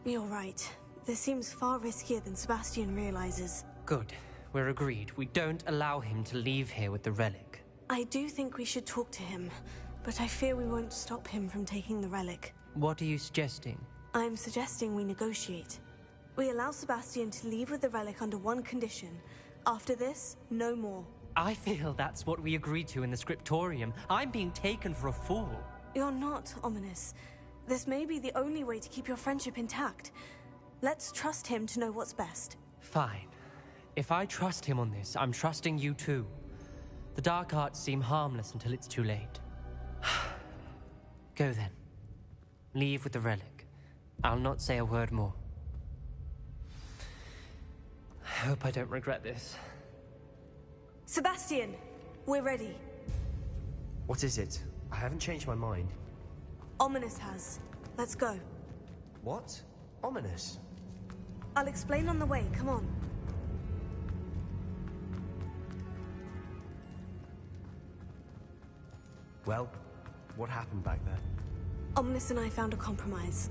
You're right. This seems far riskier than Sebastian realizes. Good. We're agreed. We don't allow him to leave here with the relic. I do think we should talk to him, but I fear we won't stop him from taking the relic. What are you suggesting? I'm suggesting we negotiate. We allow Sebastian to leave with the relic under one condition. After this, no more. I feel that's what we agreed to in the scriptorium. I'm being taken for a fool. You're not, Ominous. This may be the only way to keep your friendship intact. Let's trust him to know what's best. Fine. If I trust him on this, I'm trusting you too. The dark arts seem harmless until it's too late. Go then. Leave with the relic. I'll not say a word more. I hope I don't regret this. Sebastian, we're ready. What is it? I haven't changed my mind. Ominous has. Let's go. What? Ominous? I'll explain on the way, come on. Well, what happened back there? Ominous and I found a compromise.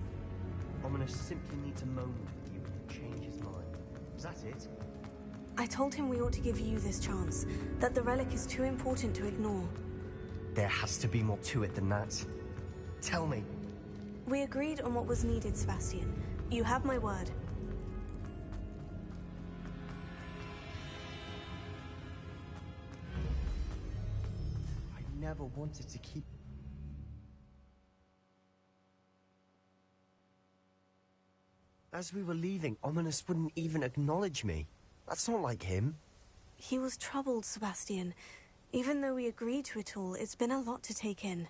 Ominous simply needs a moment with you to change his mind. Is that it? I told him we ought to give you this chance, that the relic is too important to ignore. There has to be more to it than that. Tell me. We agreed on what was needed, Sebastian. You have my word. I never wanted to keep... As we were leaving, Ominous wouldn't even acknowledge me. That's not like him. He was troubled, Sebastian. Even though we agreed to it all, it's been a lot to take in.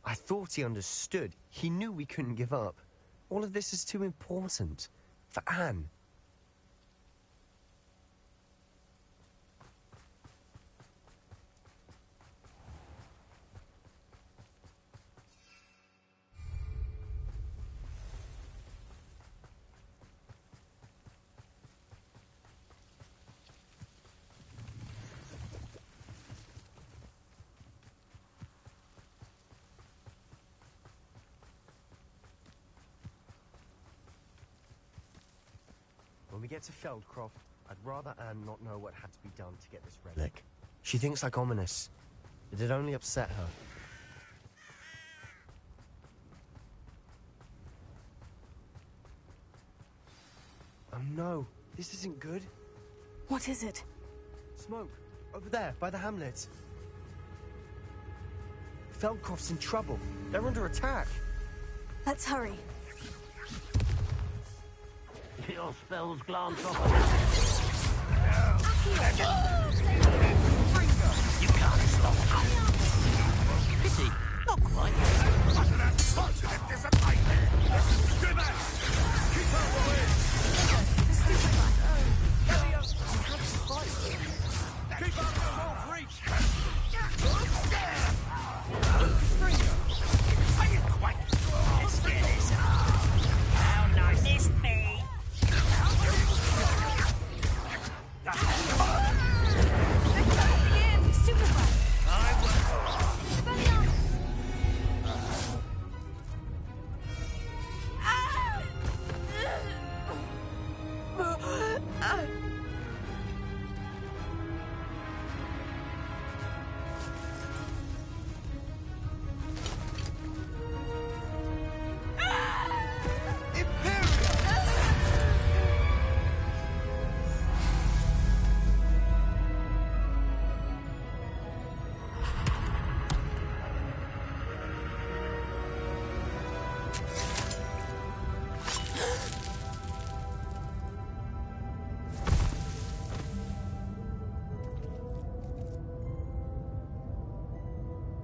I thought he understood. He knew we couldn't give up. All of this is too important. For Anne. When we get to Feldcroft, I'd rather Anne not know what had to be done to get this relic. She thinks like Ominous. It'd only upset her. Oh no, this isn't good. What is it? Smoke, over there, by the hamlet. Feldcroft's in trouble. They're under attack. Let's hurry. Your spells glance off a You can't stop them. Pity, not quite. What an unfortunate disappointment! Do that! Keep out the way! Keep out of Wolf reach! Are you quite... Let's get this up! How nice is me?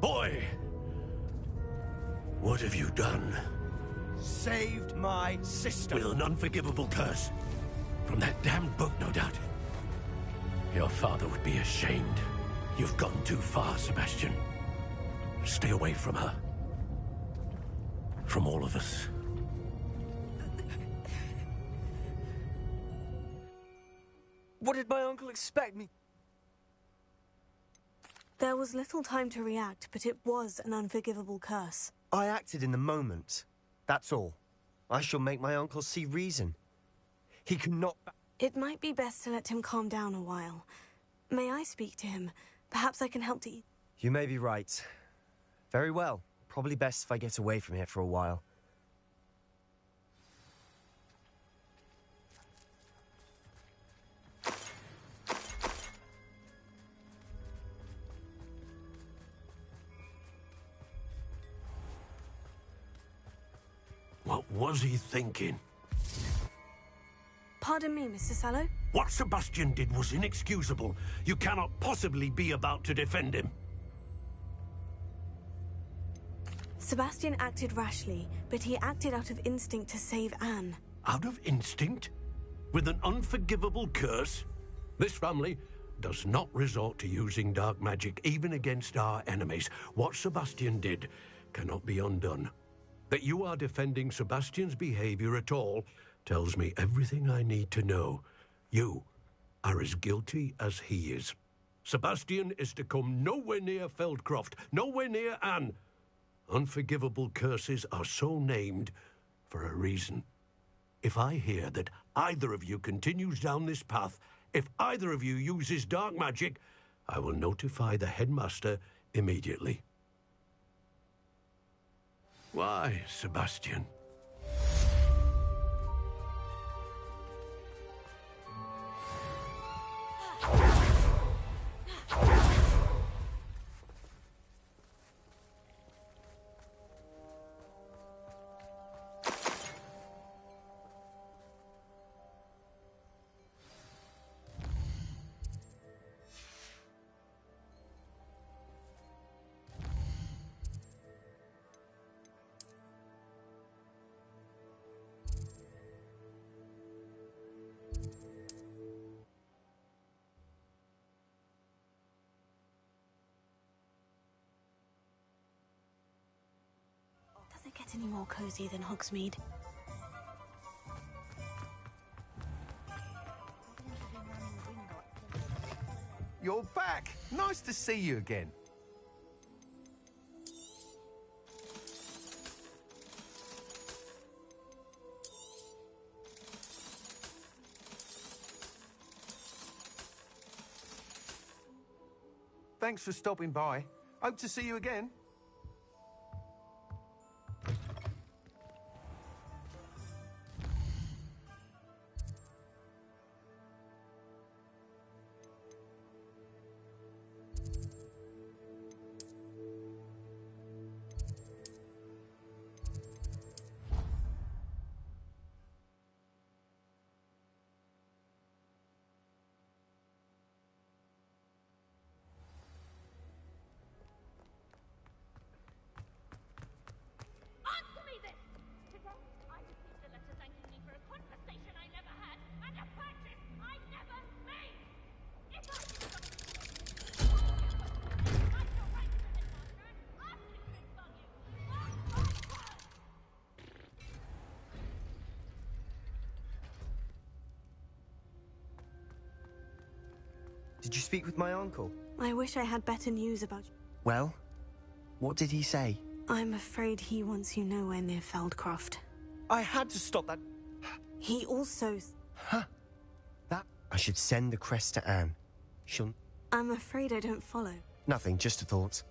Boy! What have you done? Saved my sister. With an unforgivable curse. From that damned book, no doubt. Your father would be ashamed. You've gone too far, Sebastian. Stay away from her. From all of us. What did my uncle expect me? There was little time to react, but it was an unforgivable curse. I acted in the moment. That's all. I shall make my uncle see reason. He cannot... It might be best to let him calm down a while. May I speak to him? Perhaps I can help to... You may be right. Very well. Probably best if I get away from here for a while. What was he thinking? Pardon me, Mr. Sallow? What Sebastian did was inexcusable. You cannot possibly be about to defend him. Sebastian acted rashly, but he acted out of instinct to save Anne. Out of instinct? With an unforgivable curse? This family does not resort to using dark magic even against our enemies. What Sebastian did cannot be undone. That you are defending Sebastian's behavior at all tells me everything I need to know. You are as guilty as he is. Sebastian is to come nowhere near Feldcroft, nowhere near Anne. Unforgivable curses are so named for a reason. If I hear that either of you continues down this path, if either of you uses dark magic, I will notify the headmaster immediately. Why, Sebastian? Does it get any more cozy than Hogsmeade? You're back. Nice to see you again. Thanks for stopping by. Hope to see you again. Answer me this! Today, I received a letter thanking me for a conversation I never had and a purchase I never made! If I did not... I shall write to the headmaster and ask him to expel you! Mark my words! Did you speak with my uncle? I wish I had better news about you. Well, what did he say? I'm afraid he wants you nowhere near Feldcroft. I had to stop that. He also... That... I should send the crest to Anne. She'll... I'm afraid I don't follow. Nothing, just a thought.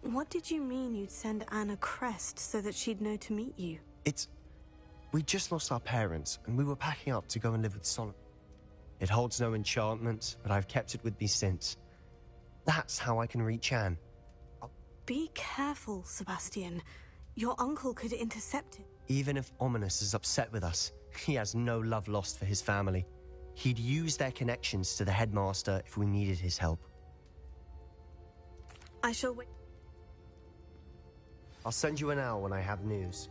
What did you mean you'd send Anne a crest so that she'd know to meet you? It's... We just lost our parents, and we were packing up to go and live with Solomon. It holds no enchantment, but I've kept it with me since. That's how I can reach Anne. Be careful, Sebastian. Your uncle could intercept it. Even if Ominous is upset with us, he has no love lost for his family. He'd use their connections to the headmaster if we needed his help. I shall wait. I'll send you an owl when I have news.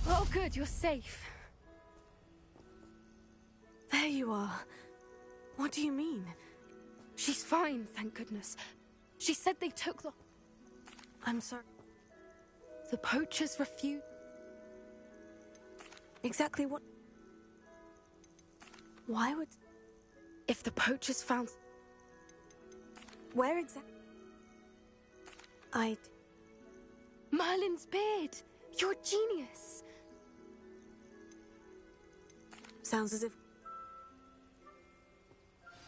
Oh, good, you're safe. There you are. What do you mean? She's fine, thank goodness. She said they took the... I'm sorry. The poachers refused... Exactly what... Why would... If the poachers found... Where exactly... Merlin's beard! You're a genius! Sounds as if...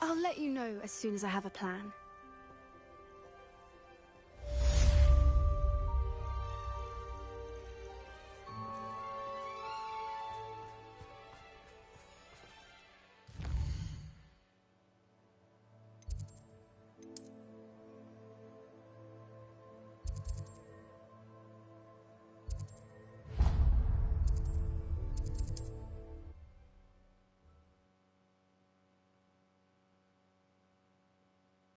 I'll let you know as soon as I have a plan.